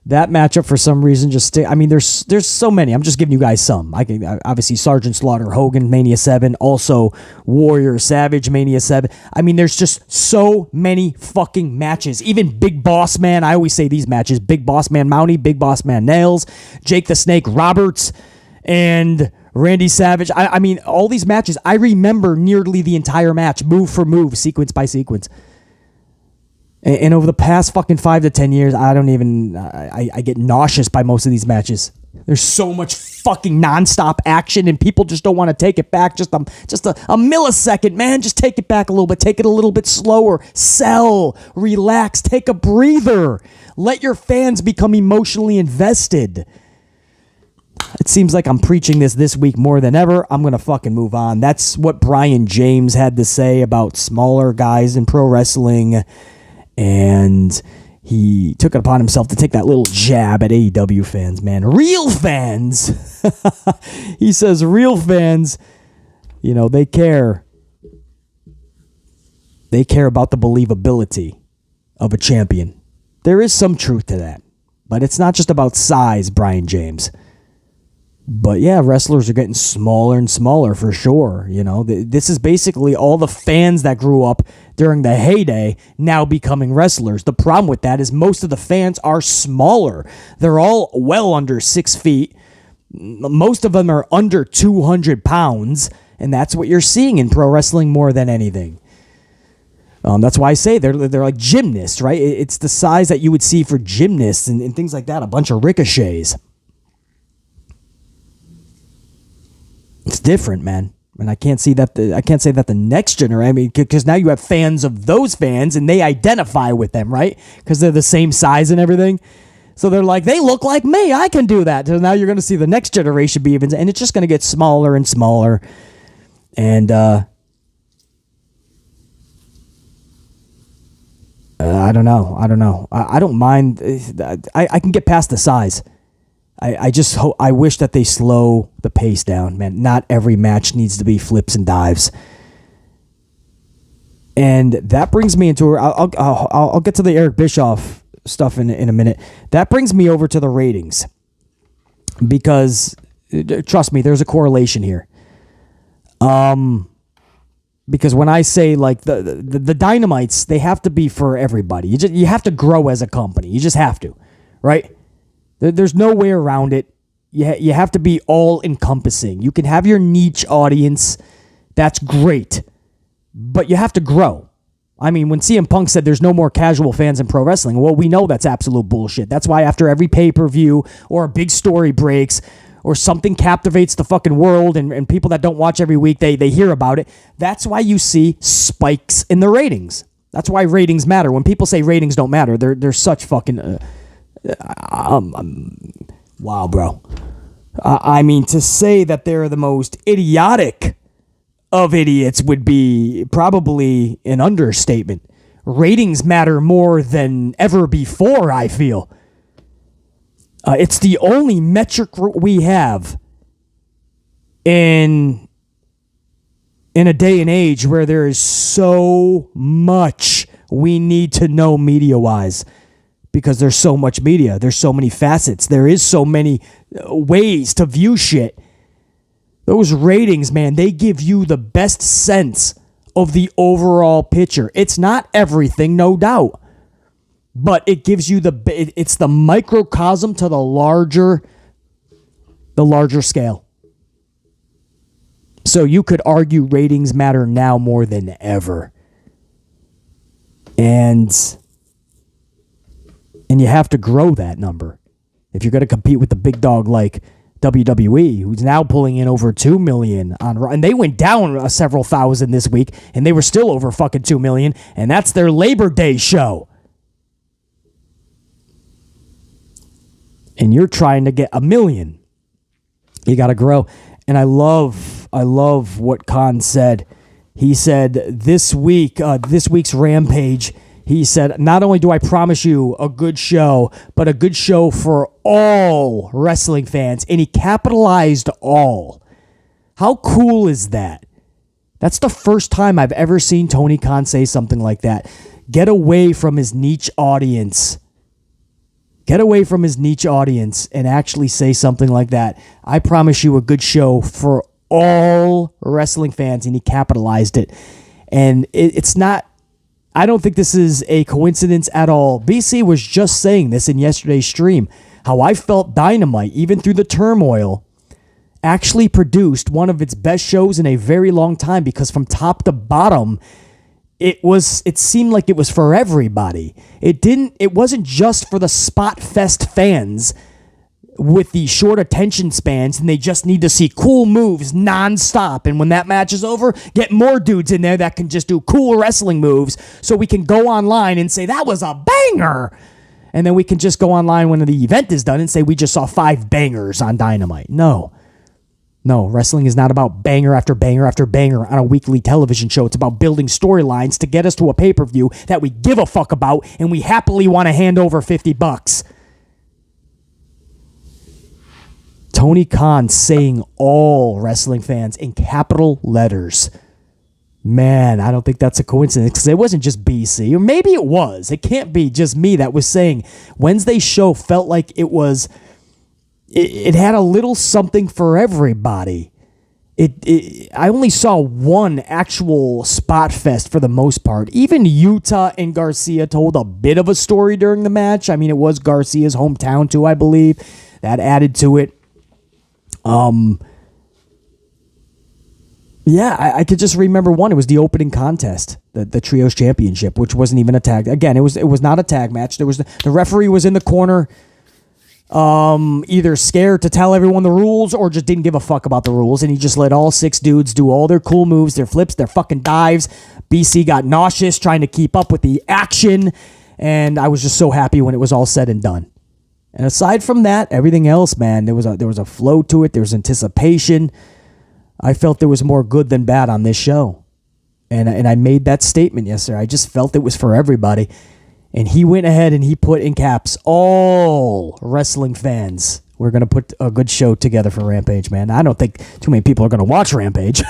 that matchup for some reason there's so many. I'm just giving you guys some. I can obviously Sergeant Slaughter, Hogan, Mania 7, also Warrior Savage, Mania 7. There's just so many fucking matches. Even Big Boss Man, I always say these matches, Big Boss Man Mountie, Big Boss Man Nails, Jake the Snake Roberts, and Randy Savage. All these matches, I remember nearly the entire match, move for move, sequence by sequence. And over the past fucking 5 to 10 years, I get nauseous by most of these matches. There's so much fucking nonstop action, and people just don't want to take it back just a millisecond, man. Just take it back a little bit. Take it a little bit slower. Sell. Relax. Take a breather. Let your fans become emotionally invested. It seems like I'm preaching this week more than ever. I'm going to fucking move on. That's what Brian James had to say about smaller guys in pro wrestling. And he took it upon himself to take that little jab at AEW fans, man. Real fans. He says real fans, they care. They care about the believability of a champion. There is some truth to that. But it's not just about size, Brian James. But yeah, wrestlers are getting smaller and smaller for sure. This is basically all the fans that grew up during the heyday now becoming wrestlers. The problem with that is most of the fans are smaller. They're all well under 6 feet. Most of them are under 200 pounds. And that's what you're seeing in pro wrestling more than anything. That's why I say they're like gymnasts, right? It's the size that you would see for gymnasts and things like that, a bunch of ricochets. It's different, man. And I can't say that the next generation, I mean, because now you have fans of those fans and they identify with them, right? Because they're the same size and everything. So they're like, they look like me. I can do that. So now you're going to see the next generation be even, and it's just going to get smaller and smaller. And I don't know. I don't mind. I can get past the size. I just hope. I wish that they slow the pace down, man. Not every match needs to be flips and dives. And that brings me into. I'll get to the Eric Bischoff stuff in a minute. That brings me over to the ratings, because trust me, there's a correlation here. Because when I say like the Dynamites, they have to be for everybody. You have to grow as a company. You just have to, right? There's no way around it. You have to be all encompassing. You can have your niche audience. That's great. But you have to grow. I mean, when CM Punk said there's no more casual fans in pro wrestling, well, we know that's absolute bullshit. That's why after every pay-per-view or a big story breaks or something captivates the fucking world and people that don't watch every week, they hear about it. That's why you see spikes in the ratings. That's why ratings matter. When people say ratings don't matter, they're such fucking... wow, bro. I mean, to say that they're the most idiotic of idiots would be probably an understatement. Ratings matter more than ever before, I feel. It's the only metric we have in a day and age where there is so much we need to know media-wise. Because there's so much media. There's so many facets. There is so many ways to view shit. Those ratings, man, they give you the best sense of the overall picture. It's not everything, no doubt. But it gives you it's the microcosm to the larger scale. So you could argue ratings matter now more than ever. And you have to grow that number. If you're going to compete with the big dog like WWE, who's now pulling in over 2 million on Raw, and they went down several thousand this week, and they were still over fucking 2 million, and that's their Labor Day show. And you're trying to get 1 million. You got to grow. And I love what Khan said. He said this week's Rampage, he said, not only do I promise you a good show, but a good show for all wrestling fans. And he capitalized all. How cool is that? That's the first time I've ever seen Tony Khan say something like that. Get away from his niche audience. Get away from his niche audience and actually say something like that. I promise you a good show for all wrestling fans. And he capitalized it. And it's not... I don't think this is a coincidence at all. BC was just saying this in yesterday's stream, how I felt Dynamite, even through the turmoil, actually produced one of its best shows in a very long time, because from top to bottom, it seemed like it was for everybody. It wasn't just for the Spot Fest fans with the short attention spans, and they just need to see cool moves nonstop. And when that match is over, get more dudes in there that can just do cool wrestling moves, so we can go online and say that was a banger. And then we can just go online when the event is done and say we just saw 5 bangers on Dynamite. No, wrestling is not about banger after banger after banger on a weekly television show. It's about building storylines to get us to a pay-per-view that we give a fuck about and we happily want to hand over $50. Tony Khan saying all wrestling fans in capital letters. Man, I don't think that's a coincidence, because it wasn't just BC. Or maybe it was. It can't be just me that was saying Wednesday's show felt like it had a little something for everybody. I only saw one actual spot fest for the most part. Even Utah and Garcia told a bit of a story during the match. I mean, it was Garcia's hometown too, I believe. That added to it. Yeah, I could just remember one. It was the opening contest, the Trios Championship, which wasn't even a tag. Again, it was not a tag match. There was the referee was in the corner, either scared to tell everyone the rules or just didn't give a fuck about the rules, and he just let all 6 dudes do all their cool moves, their flips, their fucking dives. BC got nauseous trying to keep up with the action, and I was just so happy when it was all said and done. And aside from that, everything else, man, there was a flow to it. There was anticipation. I felt there was more good than bad on this show. And I made that statement yesterday. I just felt it was for everybody. And he went ahead and he put in caps all wrestling fans. We're going to put a good show together for Rampage, man. I don't think too many people are going to watch Rampage.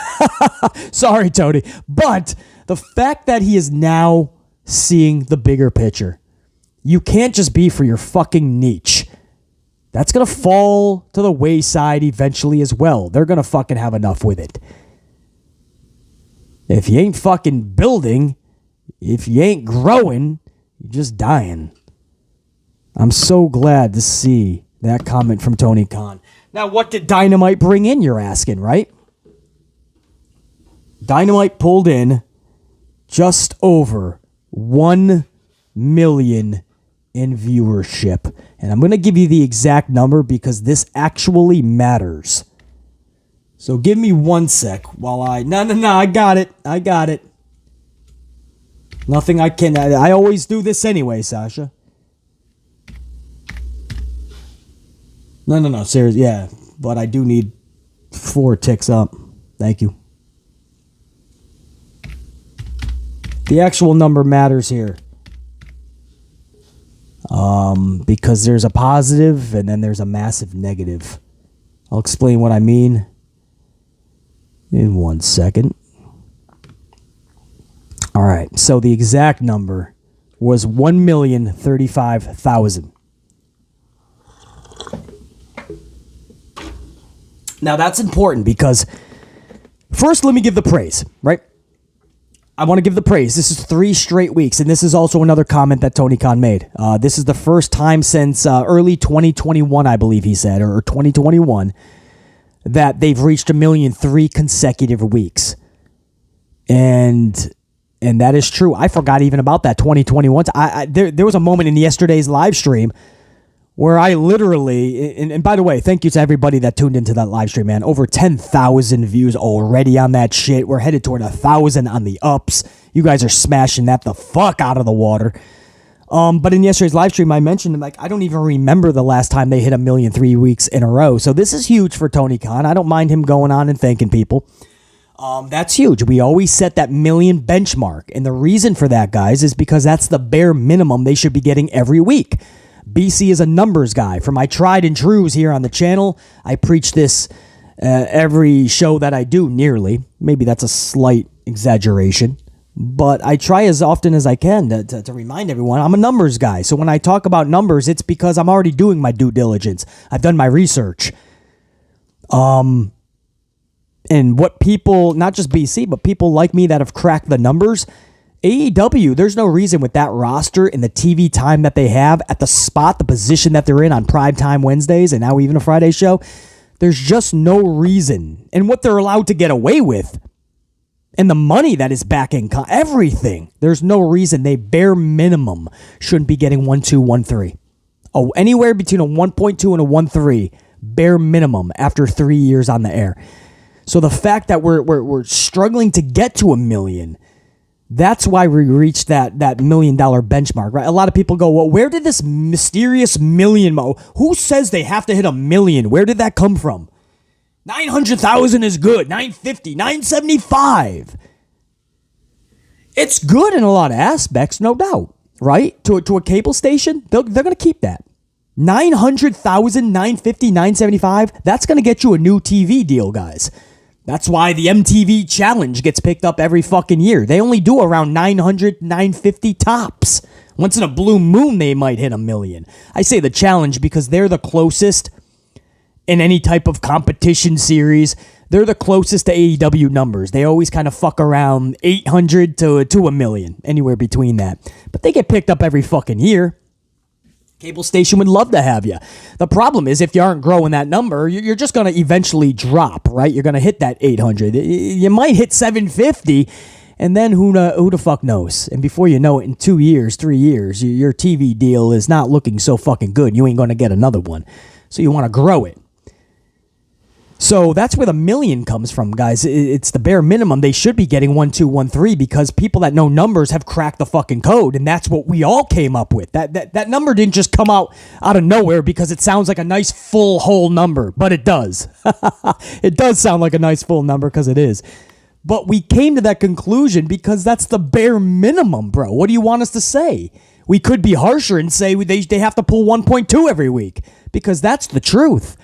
Sorry, Tony. But the fact that he is now seeing the bigger picture. You can't just be for your fucking niche. That's going to fall to the wayside eventually as well. They're going to fucking have enough with it. If you ain't fucking building, if you ain't growing, you're just dying. I'm so glad to see that comment from Tony Khan. Now, what did Dynamite bring in, you're asking, right? Dynamite pulled in just over 1 million in viewership. And I'm going to give you the exact number because this actually matters. So give me 1 sec while No, I got it. Nothing I can... I always do this anyway, Sasha. No, seriously, yeah. But I do need 4 ticks up. Thank you. The actual number matters here. Because there's a positive and then there's a massive negative. I'll explain what I mean in 1 second. All right, so the exact number was 1,035,000. Now that's important because first let me give the praise, right? I want to give the praise. This is 3 straight weeks, and this is also another comment that Tony Khan made. This is the first time since early 2021, I believe he said, or 2021, that they've reached 1 million 3 consecutive weeks. And that is true. I forgot even about that 2021. There was a moment in yesterday's live stream where I literally, and by the way, thank you to everybody that tuned into that live stream, man. Over 10,000 views already on that shit. We're headed toward 1,000 on the ups. You guys are smashing that the fuck out of the water. But in yesterday's live stream, I mentioned, like, I don't even remember the last time they hit 1 million 3 weeks in a row. So this is huge for Tony Khan. I don't mind him going on and thanking people. That's huge. We always set that 1 million benchmark. And the reason for that, guys, is because that's the bare minimum they should be getting every week. BC is a numbers guy. For my tried and trues here on the channel, I preach this every show that I do, nearly. Maybe that's a slight exaggeration. But I try as often as I can to remind everyone I'm a numbers guy. So when I talk about numbers, it's because I'm already doing my due diligence. I've done my research. And what people, not just BC, but people like me that have cracked the numbers, AEW, there's no reason with that roster and the TV time that they have at the spot, the position that they're in on primetime Wednesdays and now even a Friday show, there's just no reason. And what they're allowed to get away with and the money that is backing everything, there's no reason they bare minimum shouldn't be getting 1.2, 1.3. Oh, anywhere between a 1.2 and a 1.3 bare minimum after 3 years on the air. So the fact that we're struggling to get to 1 million, that's why we reached that $1 million benchmark, right? A lot of people go, well, where did this mysterious million, who says they have to hit 1 million? Where did that come from? 900,000 is good. 950, 975. It's good in a lot of aspects, no doubt, right? To a cable station, they're going to keep that. 900,000, 950, 975, that's going to get you a new TV deal, guys. That's why the MTV Challenge gets picked up every fucking year. They only do around 900, 950 tops. Once in a blue moon, they might hit 1 million. I say the Challenge because they're the closest in any type of competition series. They're the closest to AEW numbers. They always kind of fuck around 800 to 1 million, anywhere between that. But they get picked up every fucking year. Cable station would love to have you. The problem is if you aren't growing that number, you're just going to eventually drop, right? You're going to hit that 800. You might hit 750, and then who the fuck knows? And before you know it, in 2 years, 3 years, your TV deal is not looking so fucking good. You ain't going to get another one. So you want to grow it. So that's where the million comes from, guys. It's the bare minimum. They should be getting 1, 2, 1, 3 because people that know numbers have cracked the fucking code, and that's what we all came up with. That number didn't just come out of nowhere because it sounds like a nice full whole number, but it does. It does sound like a nice full number because it is. But we came to that conclusion because that's the bare minimum, bro. What do you want us to say? We could be harsher and say they have to pull 1.2 every week because that's the truth.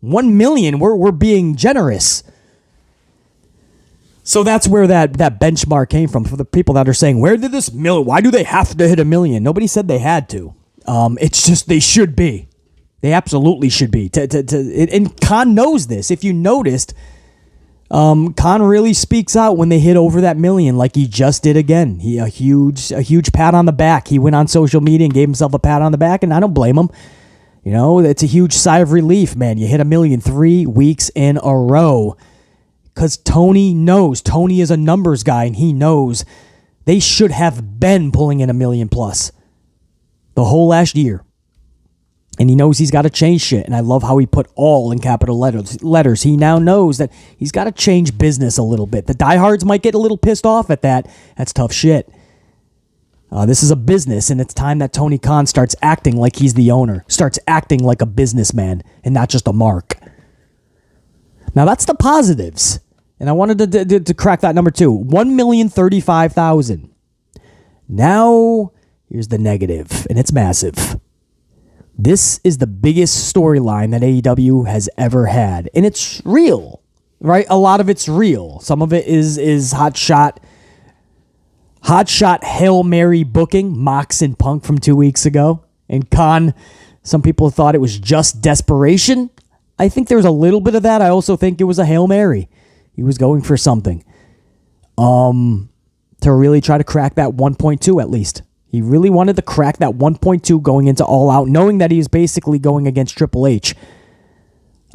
1 million, we're being generous. So that's where that benchmark came from for the people that are saying, where did this million, why do they have to hit 1 million? Nobody said they had to. It's just they should be. They absolutely should be. And Khan knows this. If you noticed, Khan really speaks out when they hit over that million like he just did again. A huge pat on the back. He went on social media and gave himself a pat on the back, and I don't blame him. You know, it's a huge sigh of relief, man. You hit 1 million 3 weeks in a row. Because Tony knows. Tony is a numbers guy, and he knows they should have been pulling in 1 million plus the whole last year. And he knows he's got to change shit. And I love how he put all in capital letters. He now knows that he's got to change business a little bit. The diehards might get a little pissed off at that. That's tough shit. This is a business, and it's time that Tony Khan starts acting like he's the owner, starts acting like a businessman, and not just a mark. Now, that's the positives, and I wanted to crack that number too. 1,035,000. Now, here's the negative, and it's massive. This is the biggest storyline that AEW has ever had, and it's real, right? A lot of it's real. Some of it is hot shot Hail Mary booking, Mox and Punk from 2 weeks ago. And Khan, some people thought it was just desperation. I think there was a little bit of that. I also think it was a Hail Mary. He was going for something. To really try to crack that 1.2 at least. He really wanted to crack that 1.2 going into All Out, knowing that he was basically going against Triple H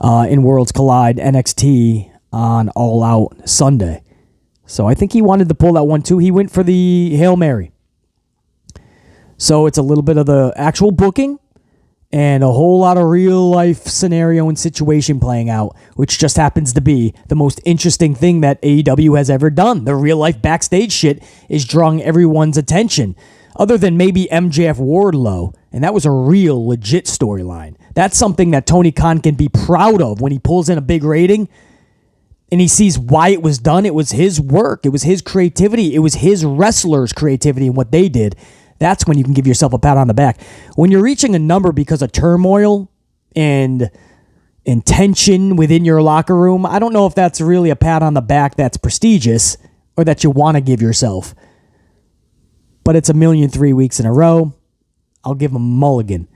in Worlds Collide NXT on All Out Sunday. So I think he wanted to pull that 1-2. He went for the Hail Mary. So it's a little bit of the actual booking and a whole lot of real life scenario and situation playing out, which just happens to be the most interesting thing that AEW has ever done. The real life backstage shit is drawing everyone's attention, other than maybe MJF Wardlow. And that was a real legit storyline. That's something that Tony Khan can be proud of when he pulls in a big rating. And he sees why it was done. It was his work. It was his creativity. It was his wrestlers' creativity and what they did. That's when you can give yourself a pat on the back. When you're reaching a number because of turmoil and tension within your locker room, I don't know if that's really a pat on the back that's prestigious or that you want to give yourself. But it's 1 million 3 weeks in a row. I'll give him a mulligan.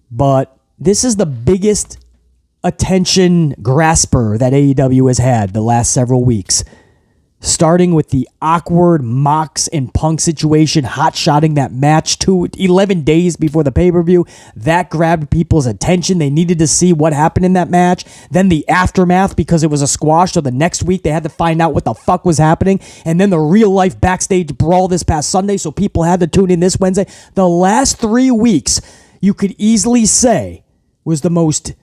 But this is the biggest attention grasper that AEW has had the last several weeks. Starting with the awkward Mox and Punk situation, hot-shotting that match 11 days before the pay-per-view. That grabbed people's attention. They needed to see what happened in that match. Then the aftermath, because it was a squash, so the next week they had to find out what the fuck was happening. And then the real-life backstage brawl this past Sunday, so people had to tune in this Wednesday. The last 3 weeks, you could easily say, was the most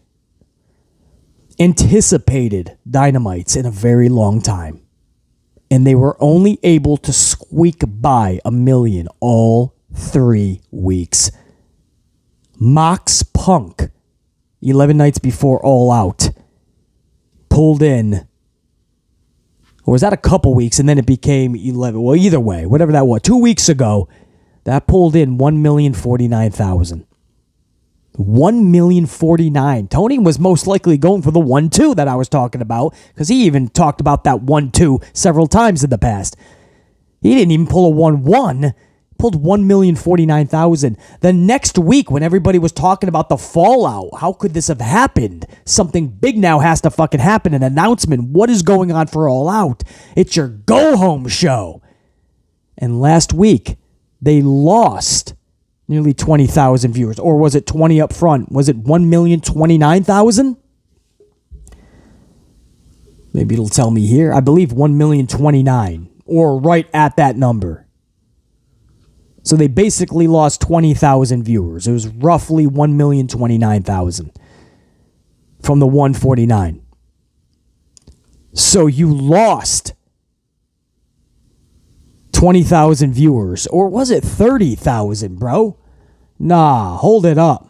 anticipated Dynamites in a very long time. And they were only able to squeak by 1 million all 3 weeks. Mox Punk, 11 nights before All Out, pulled in, or was that a couple weeks and then it became 11? Well, either way, whatever that was, 2 weeks ago, that pulled in 1,049,000. 1,049,000. Tony was most likely going for the 1-2 that I was talking about, because he even talked about that 1-2 several times in the past. He didn't even pull a 1-1. Pulled 1,049,000. The next week, when everybody was talking about the fallout, how could this have happened? Something big now has to fucking happen. An announcement. What is going on for All Out? It's your go-home show. And last week, they lost Nearly 20,000 viewers. Or was it 20 up front? Was it 1,029,000? Maybe it'll tell me here. I believe 1,029,000, or right at that number. So they basically lost 20,000 viewers. It was roughly 1,029,000 from the 149. So you lost 20,000 viewers. Or was it 30,000, bro? Nah, hold it up.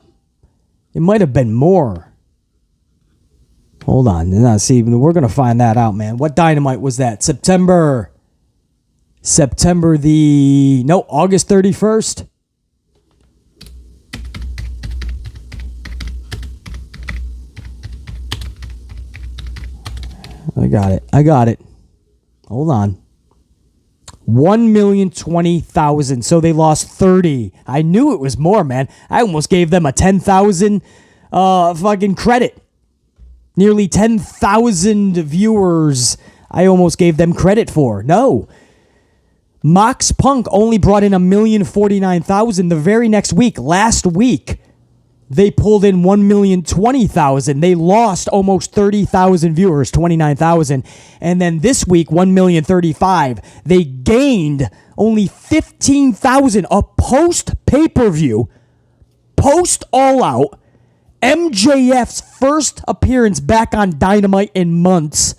It might have been more. Hold on. Now, see, we're going to find that out, man. What Dynamite was that? August 31st. I got it. Hold on. 1,020,000. So they lost 30. I knew it was more, man. I almost gave them a 10,000 fucking credit. Nearly 10,000 viewers I almost gave them credit for. No. Mox Punk only brought in 1,049,000 the very next week. Last week, they pulled in 1,020,000. They lost almost 30,000 viewers, 29,000. And then this week, 1,035,000. They gained only 15,000. A post pay-per-view, post All Out, MJF's first appearance back on Dynamite in months.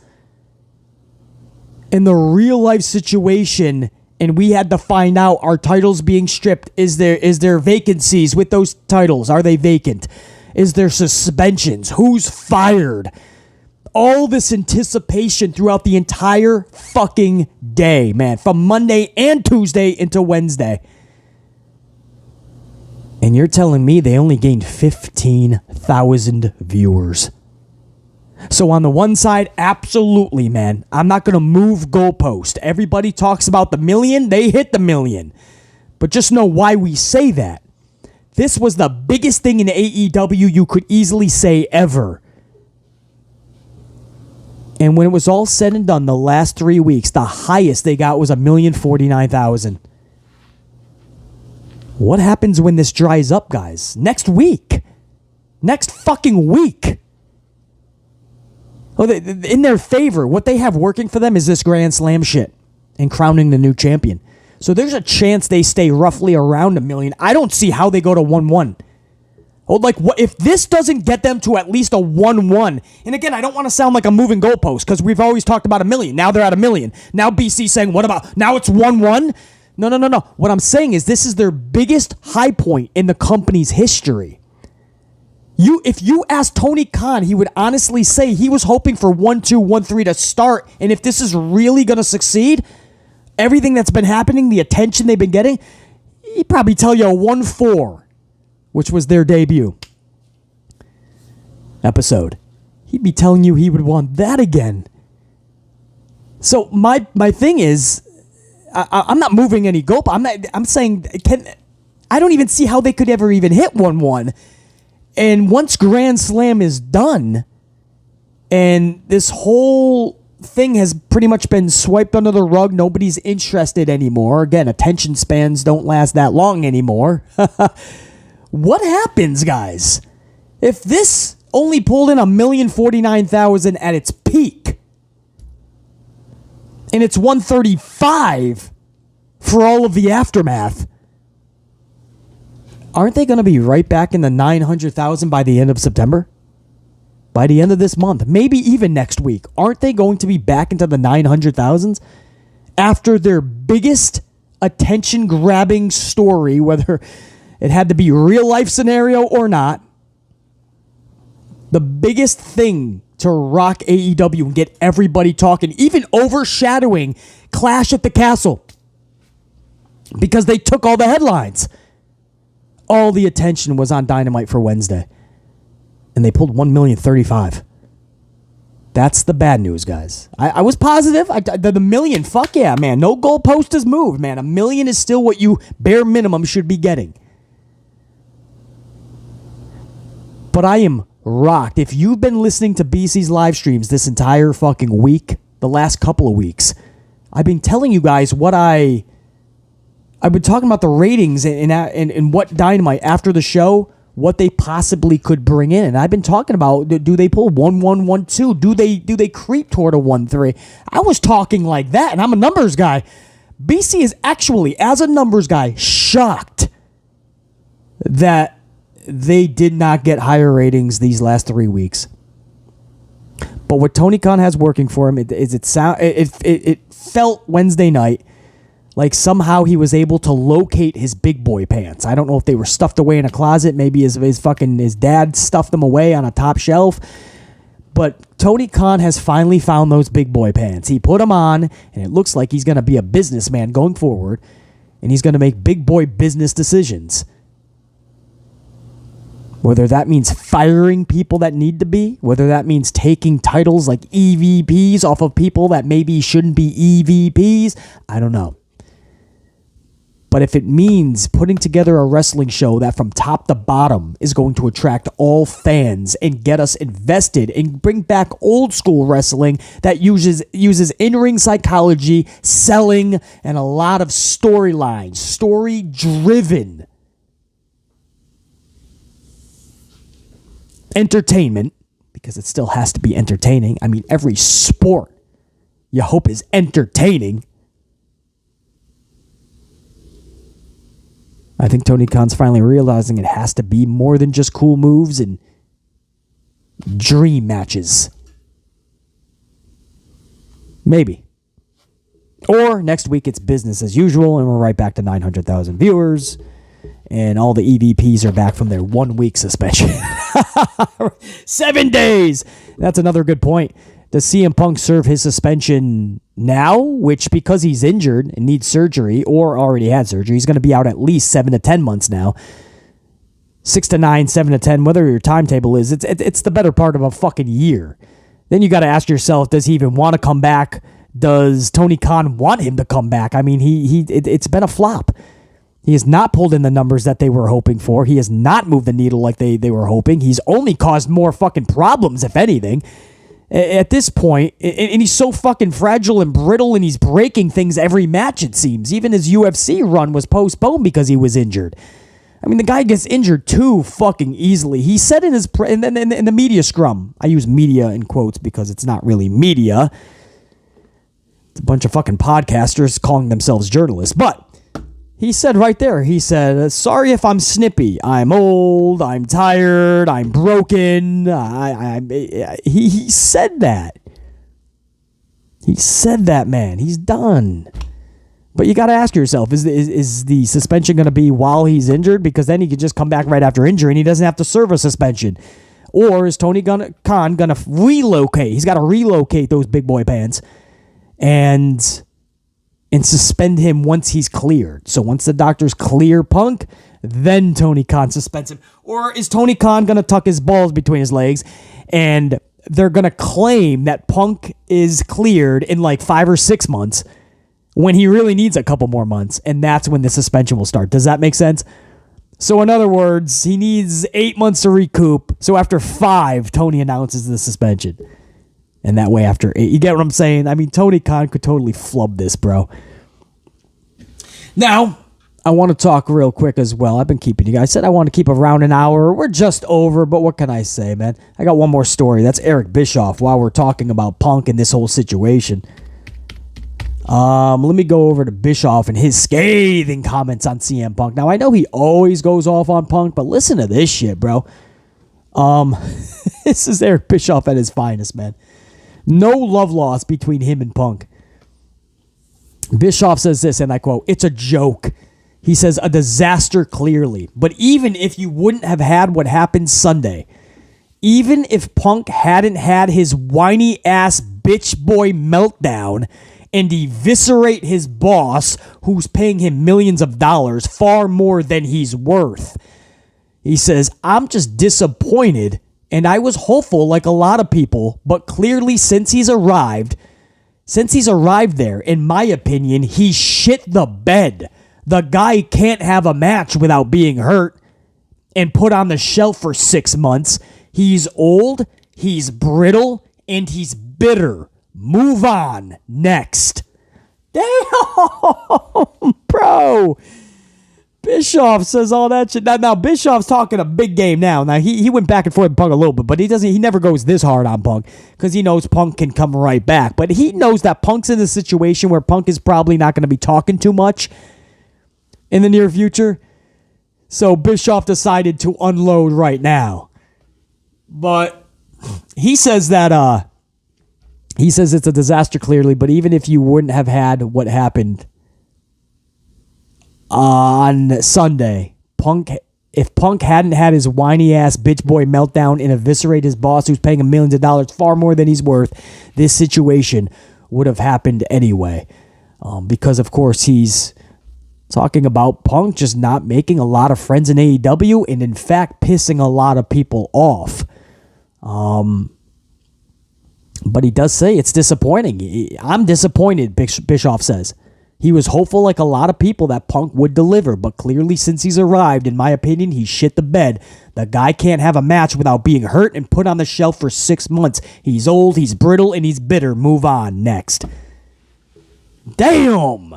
In the real life situation, and we had to find out, are titles being stripped? Is there vacancies with those titles? Are they vacant? Is there suspensions? Who's fired? All this anticipation throughout the entire fucking day, man. From Monday and Tuesday into Wednesday. And you're telling me they only gained 15,000 viewers. So on the one side, absolutely, man. I'm not going to move goalpost. Everybody talks about the million. They hit the million. But just know why we say that. This was the biggest thing in AEW you could easily say ever. And when it was all said and done, the last 3 weeks, the highest they got was 1,049,000. What happens when this dries up, guys? Next week. Next fucking week. Oh, in their favor, what they have working for them is this Grand Slam shit and crowning the new champion. So there's a chance they stay roughly around 1 million. I don't see how they go to 1-1. Oh, like, what if this doesn't get them to at least a 1-1? And again, I don't want to sound like I'm moving goalposts because we've always talked about 1 million. Now they're at 1 million. Now BC saying, what about, now it's 1-1? No. What I'm saying is this is their biggest high point in the company's history. If you ask Tony Khan, he would honestly say he was hoping for 1-2, 1-3 to start. And if this is really going to succeed, everything that's been happening, the attention they've been getting, he'd probably tell you a 1-4, which was their debut episode. He'd be telling you he would want that again. So my thing is, I'm not moving any goalpost. I'm saying, I don't even see how they could ever even hit 1-1. And once Grand Slam is done, and this whole thing has pretty much been swiped under the rug, nobody's interested anymore. Again, attention spans don't last that long anymore. What happens, guys, if this only pulled in 1,049,000 at its peak? And it's 135 for all of the aftermath. Aren't they going to be right back in the 900,000 by the end of September? By the end of this month, maybe even next week. Aren't they going to be back into the 900,000s after their biggest attention-grabbing story, whether it had to be real life scenario or not? The biggest thing to rock AEW and get everybody talking, even overshadowing Clash at the Castle, because they took all the headlines. All the attention was on Dynamite for Wednesday, and they pulled 1,035,000. That's the bad news, guys. I was positive. The million, fuck yeah, man. No goalpost is moved, man. 1 million is still what you bare minimum should be getting. But I am rocked. If you've been listening to BC's live streams this entire fucking week, the last couple of weeks, I've been telling you guys what I I've been talking about the ratings and what Dynamite after the show, what they possibly could bring in. And I've been talking about, do they pull 1-1-1-2? Do they creep toward a 1-3? I was talking like that, and I'm a numbers guy. BC is actually, as a numbers guy, shocked that they did not get higher ratings these last 3 weeks. But what Tony Khan has working for him it felt Wednesday night like somehow he was able to locate his big boy pants. I don't know if they were stuffed away in a closet. Maybe his dad stuffed them away on a top shelf. But Tony Khan has finally found those big boy pants. He put them on, and it looks like he's going to be a businessman going forward, and he's going to make big boy business decisions. Whether that means firing people that need to be, whether that means taking titles like EVPs off of people that maybe shouldn't be EVPs, I don't know. But if it means putting together a wrestling show that from top to bottom is going to attract all fans and get us invested and bring back old school wrestling that uses in-ring psychology, selling, and a lot of storylines, story-driven entertainment, because it still has to be entertaining. I mean, every sport you hope is entertaining. I think Tony Khan's finally realizing it has to be more than just cool moves and dream matches. Maybe. Or next week it's business as usual and we're right back to 900,000 viewers and all the EVPs are back from their 1 week suspension. 7 days! That's another good point. Does CM Punk serve his suspension now? Which, because he's injured and needs surgery or already had surgery, he's going to be out at least 7 to 10 months now. 6 to 9, 7 to 10, whatever your timetable is, it's the better part of a fucking year. Then you got to ask yourself, does he even want to come back? Does Tony Khan want him to come back? I mean, it's been a flop. He has not pulled in the numbers that they were hoping for. He has not moved the needle like they were hoping. He's only caused more fucking problems, if anything. At this point, and he's so fucking fragile and brittle, and he's breaking things every match, it seems. Even his UFC run was postponed because he was injured. I mean, the guy gets injured too fucking easily. He said in the media scrum, I use media in quotes because it's not really media. It's a bunch of fucking podcasters calling themselves journalists. But he said right there, he said, sorry if I'm snippy. I'm old. I'm tired. I'm broken. He said that. He said that, man. He's done. But you got to ask yourself, is the suspension going to be while he's injured? Because then he could just come back right after injury and he doesn't have to serve a suspension. Or is Tony Khan going to relocate? He's got to relocate those big boy pants and suspend him once he's cleared. So once the doctors clear Punk, then Tony Khan suspends him. Or is Tony Khan going to tuck his balls between his legs and they're going to claim that Punk is cleared in like 5 or 6 months when he really needs a couple more months, and that's when the suspension will start. Does that make sense? So in other words, he needs 8 months to recoup. So after 5, Tony announces the suspension. And that way after 8, you get what I'm saying? I mean, Tony Khan could totally flub this, bro. Now, I want to talk real quick as well. I've been keeping you guys. I said I want to keep around an hour. We're just over, but what can I say, man? I got one more story. That's Eric Bischoff while we're talking about Punk and this whole situation. Let me go over to Bischoff and his scathing comments on CM Punk. Now, I know he always goes off on Punk, but listen to this shit, bro. This is Eric Bischoff at his finest, man. No love lost between him and Punk. Bischoff says this, and I quote, "It's a joke." He says, "A disaster, clearly. But even if you wouldn't have had what happened Sunday, even if Punk hadn't had his whiny-ass bitch boy meltdown and eviscerate his boss, who's paying him millions of dollars, far more than he's worth." He says, "I'm just disappointed, and I was hopeful like a lot of people, but clearly since he's arrived there, in my opinion, he shit the bed. The guy can't have a match without being hurt and put on the shelf for 6 months. He's old, he's brittle, and he's bitter. Move on. Next." Damn, bro. Bischoff says all that shit. Now Bischoff's talking a big game now. Now he went back and forth with Punk a little bit, but he never goes this hard on Punk because he knows Punk can come right back. But he knows that Punk's in a situation where Punk is probably not going to be talking too much in the near future. So Bischoff decided to unload right now. But he says that he says it's a disaster clearly, but even if you wouldn't have had what happened on Sunday, if Punk hadn't had his whiny ass bitch boy meltdown and eviscerate his boss who's paying him millions of dollars, far more than he's worth, this situation would have happened anyway. Because of course he's talking about Punk just not making a lot of friends in AEW and in fact pissing a lot of people off. But he does say it's disappointing. I'm disappointed, Bischoff says. He was hopeful, like a lot of people, that Punk would deliver, but clearly since he's arrived, in my opinion, he shit the bed. The guy can't have a match without being hurt and put on the shelf for 6 months. He's old, he's brittle, and he's bitter. Move on. Next. Damn!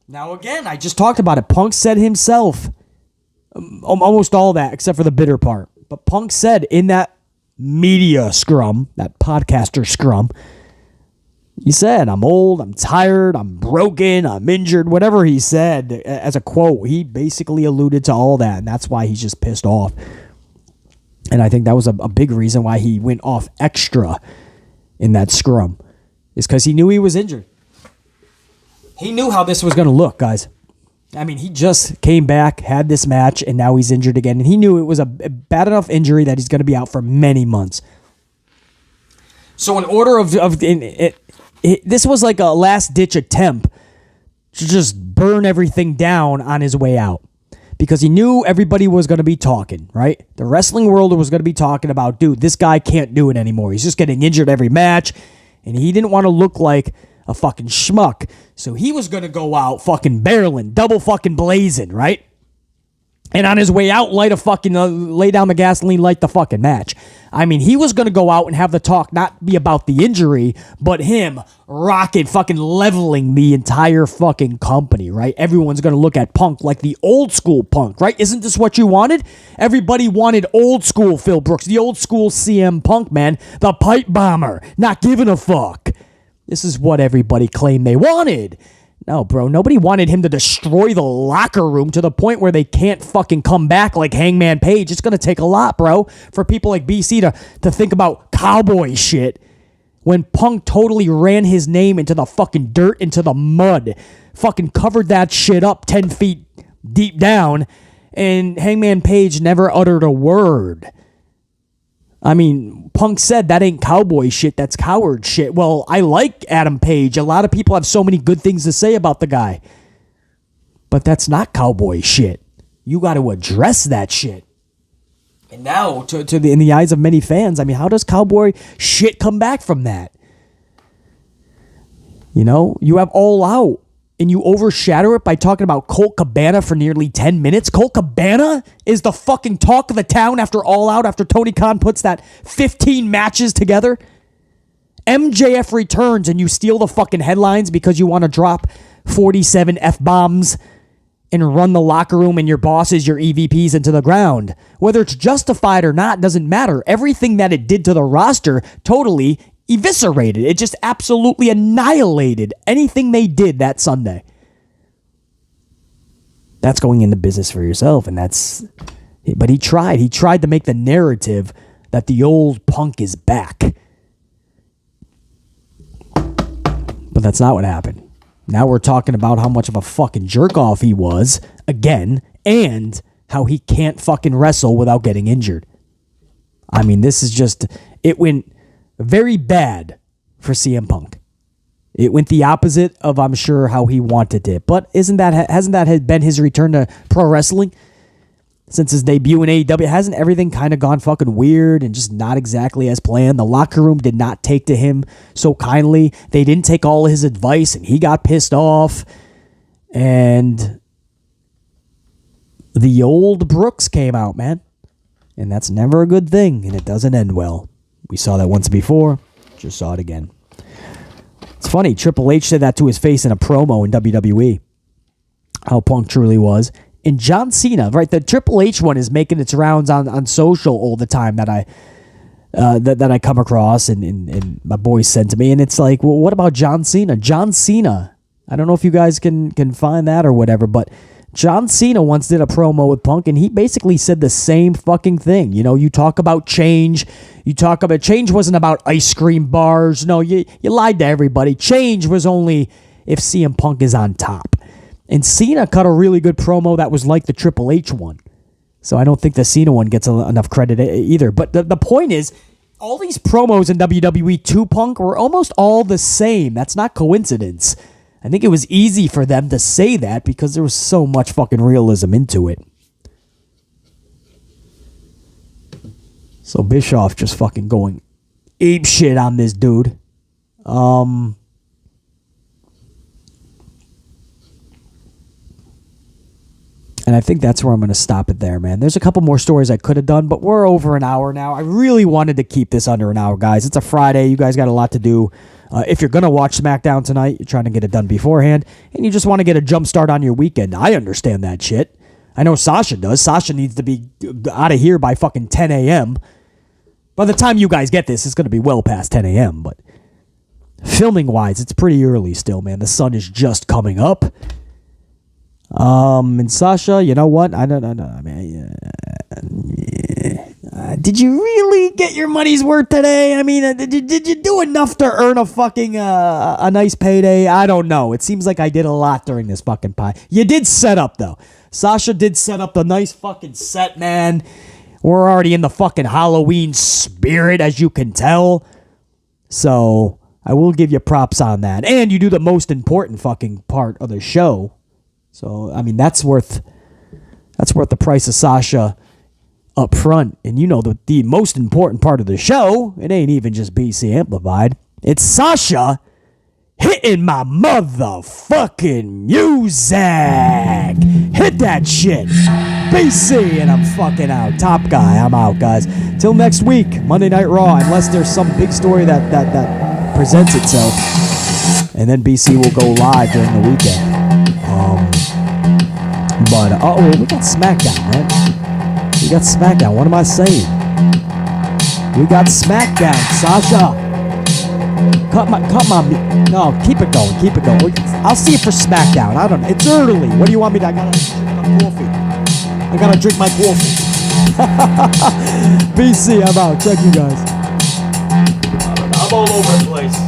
Now again, I just talked about it. Punk said himself, almost all that, except for the bitter part. But Punk said in that media scrum, that podcaster scrum, he said, I'm old, I'm tired, I'm broken, I'm injured, whatever he said as a quote. He basically alluded to all that, and that's why he's just pissed off. And I think that was a big reason why he went off extra in that scrum, is because he knew he was injured. He knew how this was going to look, guys. I mean, he just came back, had this match, and now he's injured again. And he knew it was a bad enough injury that he's going to be out for many months. So in order this was like a last-ditch attempt to just burn everything down on his way out. Because he knew everybody was going to be talking, right? The wrestling world was going to be talking about, dude, this guy can't do it anymore. He's just getting injured every match. And he didn't want to look like a fucking schmuck. So he was going to go out fucking barreling, double fucking blazing, right? And on his way out, lay down the gasoline, light the fucking match. I mean, he was going to go out and have the talk not be about the injury, but him fucking leveling the entire fucking company, right? Everyone's going to look at Punk like the old school Punk, right? Isn't this what you wanted? Everybody wanted old school Phil Brooks, the old school CM Punk, man. The pipe bomber, not giving a fuck. This is what everybody claimed they wanted. No, bro, nobody wanted him to destroy the locker room to the point where they can't fucking come back like Hangman Page. It's going to take a lot, bro, for people like BC to think about cowboy shit when Punk totally ran his name into the fucking dirt, into the mud, fucking covered that shit up 10 feet deep down, and Hangman Page never uttered a word. I mean, Punk said that ain't cowboy shit, that's coward shit. Well, I like Adam Page. A lot of people have so many good things to say about the guy. But that's not cowboy shit. You got to address that shit. And now, in the eyes of many fans, I mean, how does cowboy shit come back from that? You know, you have All Out, and you overshadow it by talking about Colt Cabana for nearly 10 minutes. Colt Cabana is the fucking talk of the town after All Out, after Tony Khan puts that 15 matches together. MJF returns and you steal the fucking headlines because you want to drop 47 F-bombs and run the locker room and your bosses, your EVPs, into the ground. Whether it's justified or not doesn't matter. Everything that it did to the roster totally eviscerated. It just absolutely annihilated anything they did that Sunday. That's going into business for yourself, and but he tried to make the narrative that the old Punk is back. But that's not what happened. Now we're talking about how much of a fucking jerk off he was again, and how he can't fucking wrestle without getting injured. I mean, it went very bad for CM Punk. It went the opposite of, I'm sure, how he wanted it. But hasn't that been his return to pro wrestling since his debut in AEW? Hasn't everything kind of gone fucking weird and just not exactly as planned? The locker room did not take to him so kindly. They didn't take all his advice, and he got pissed off. And the old Brooks came out, man. And that's never a good thing, and it doesn't end well. We saw that once before, just saw it again. It's funny, Triple H said that to his face in a promo in WWE, how Punk truly was. And John Cena, right, the Triple H one is making its rounds on social all the time that I come across and my boys sent to me. And it's like, well, what about John Cena? John Cena, I don't know if you guys can find that or whatever, but John Cena once did a promo with Punk, and he basically said the same fucking thing. You know, you talk about change. You talk about change wasn't about ice cream bars. No, you lied to everybody. Change was only if CM Punk is on top. And Cena cut a really good promo that was like the Triple H one. So I don't think the Cena one gets enough credit either. But the point is, all these promos in WWE to Punk were almost all the same. That's not coincidence. I think it was easy for them to say that because there was so much fucking realism into it. So Bischoff just fucking going ape shit on this dude. And I think that's where I'm going to stop it there, man. There's a couple more stories I could have done, but we're over an hour now. I really wanted to keep this under an hour, guys. It's a Friday. You guys got a lot to do. If you're going to watch SmackDown tonight, you're trying to get it done beforehand, and you just want to get a jump start on your weekend. I understand that shit. I know Sasha does. Sasha needs to be out of here by fucking 10 a.m. By the time you guys get this, it's going to be well past 10 a.m., but filming-wise, it's pretty early still, man. The sun is just coming up. And Sasha, you know what? I don't know. I mean, did you really get your money's worth today? I mean, did you do enough to earn a fucking a nice payday? I don't know. It seems like I did a lot during this fucking pie. You did set up though. Sasha did set up the nice fucking set, man. We're already in the fucking Halloween spirit, as you can tell. So I will give you props on that. And you do the most important fucking part of the show. So, I mean, that's worth the price of Sasha up front. And you know the most important part of the show, it ain't even just BC Amplified. It's Sasha hitting my motherfucking music. Hit that shit. BC, and I'm fucking out. Top guy, I'm out, guys. Till next week, Monday Night Raw, unless there's some big story that presents itself. And then BC will go live during the weekend. But, we got SmackDown, man. We got SmackDown. What am I saying? We got SmackDown, Sasha. Cut my, no, keep it going. I'll see you for SmackDown. I don't know. It's early. What do you want me to, I gotta drink my coffee. BC, I'm out. Check you guys. I'm all over the place.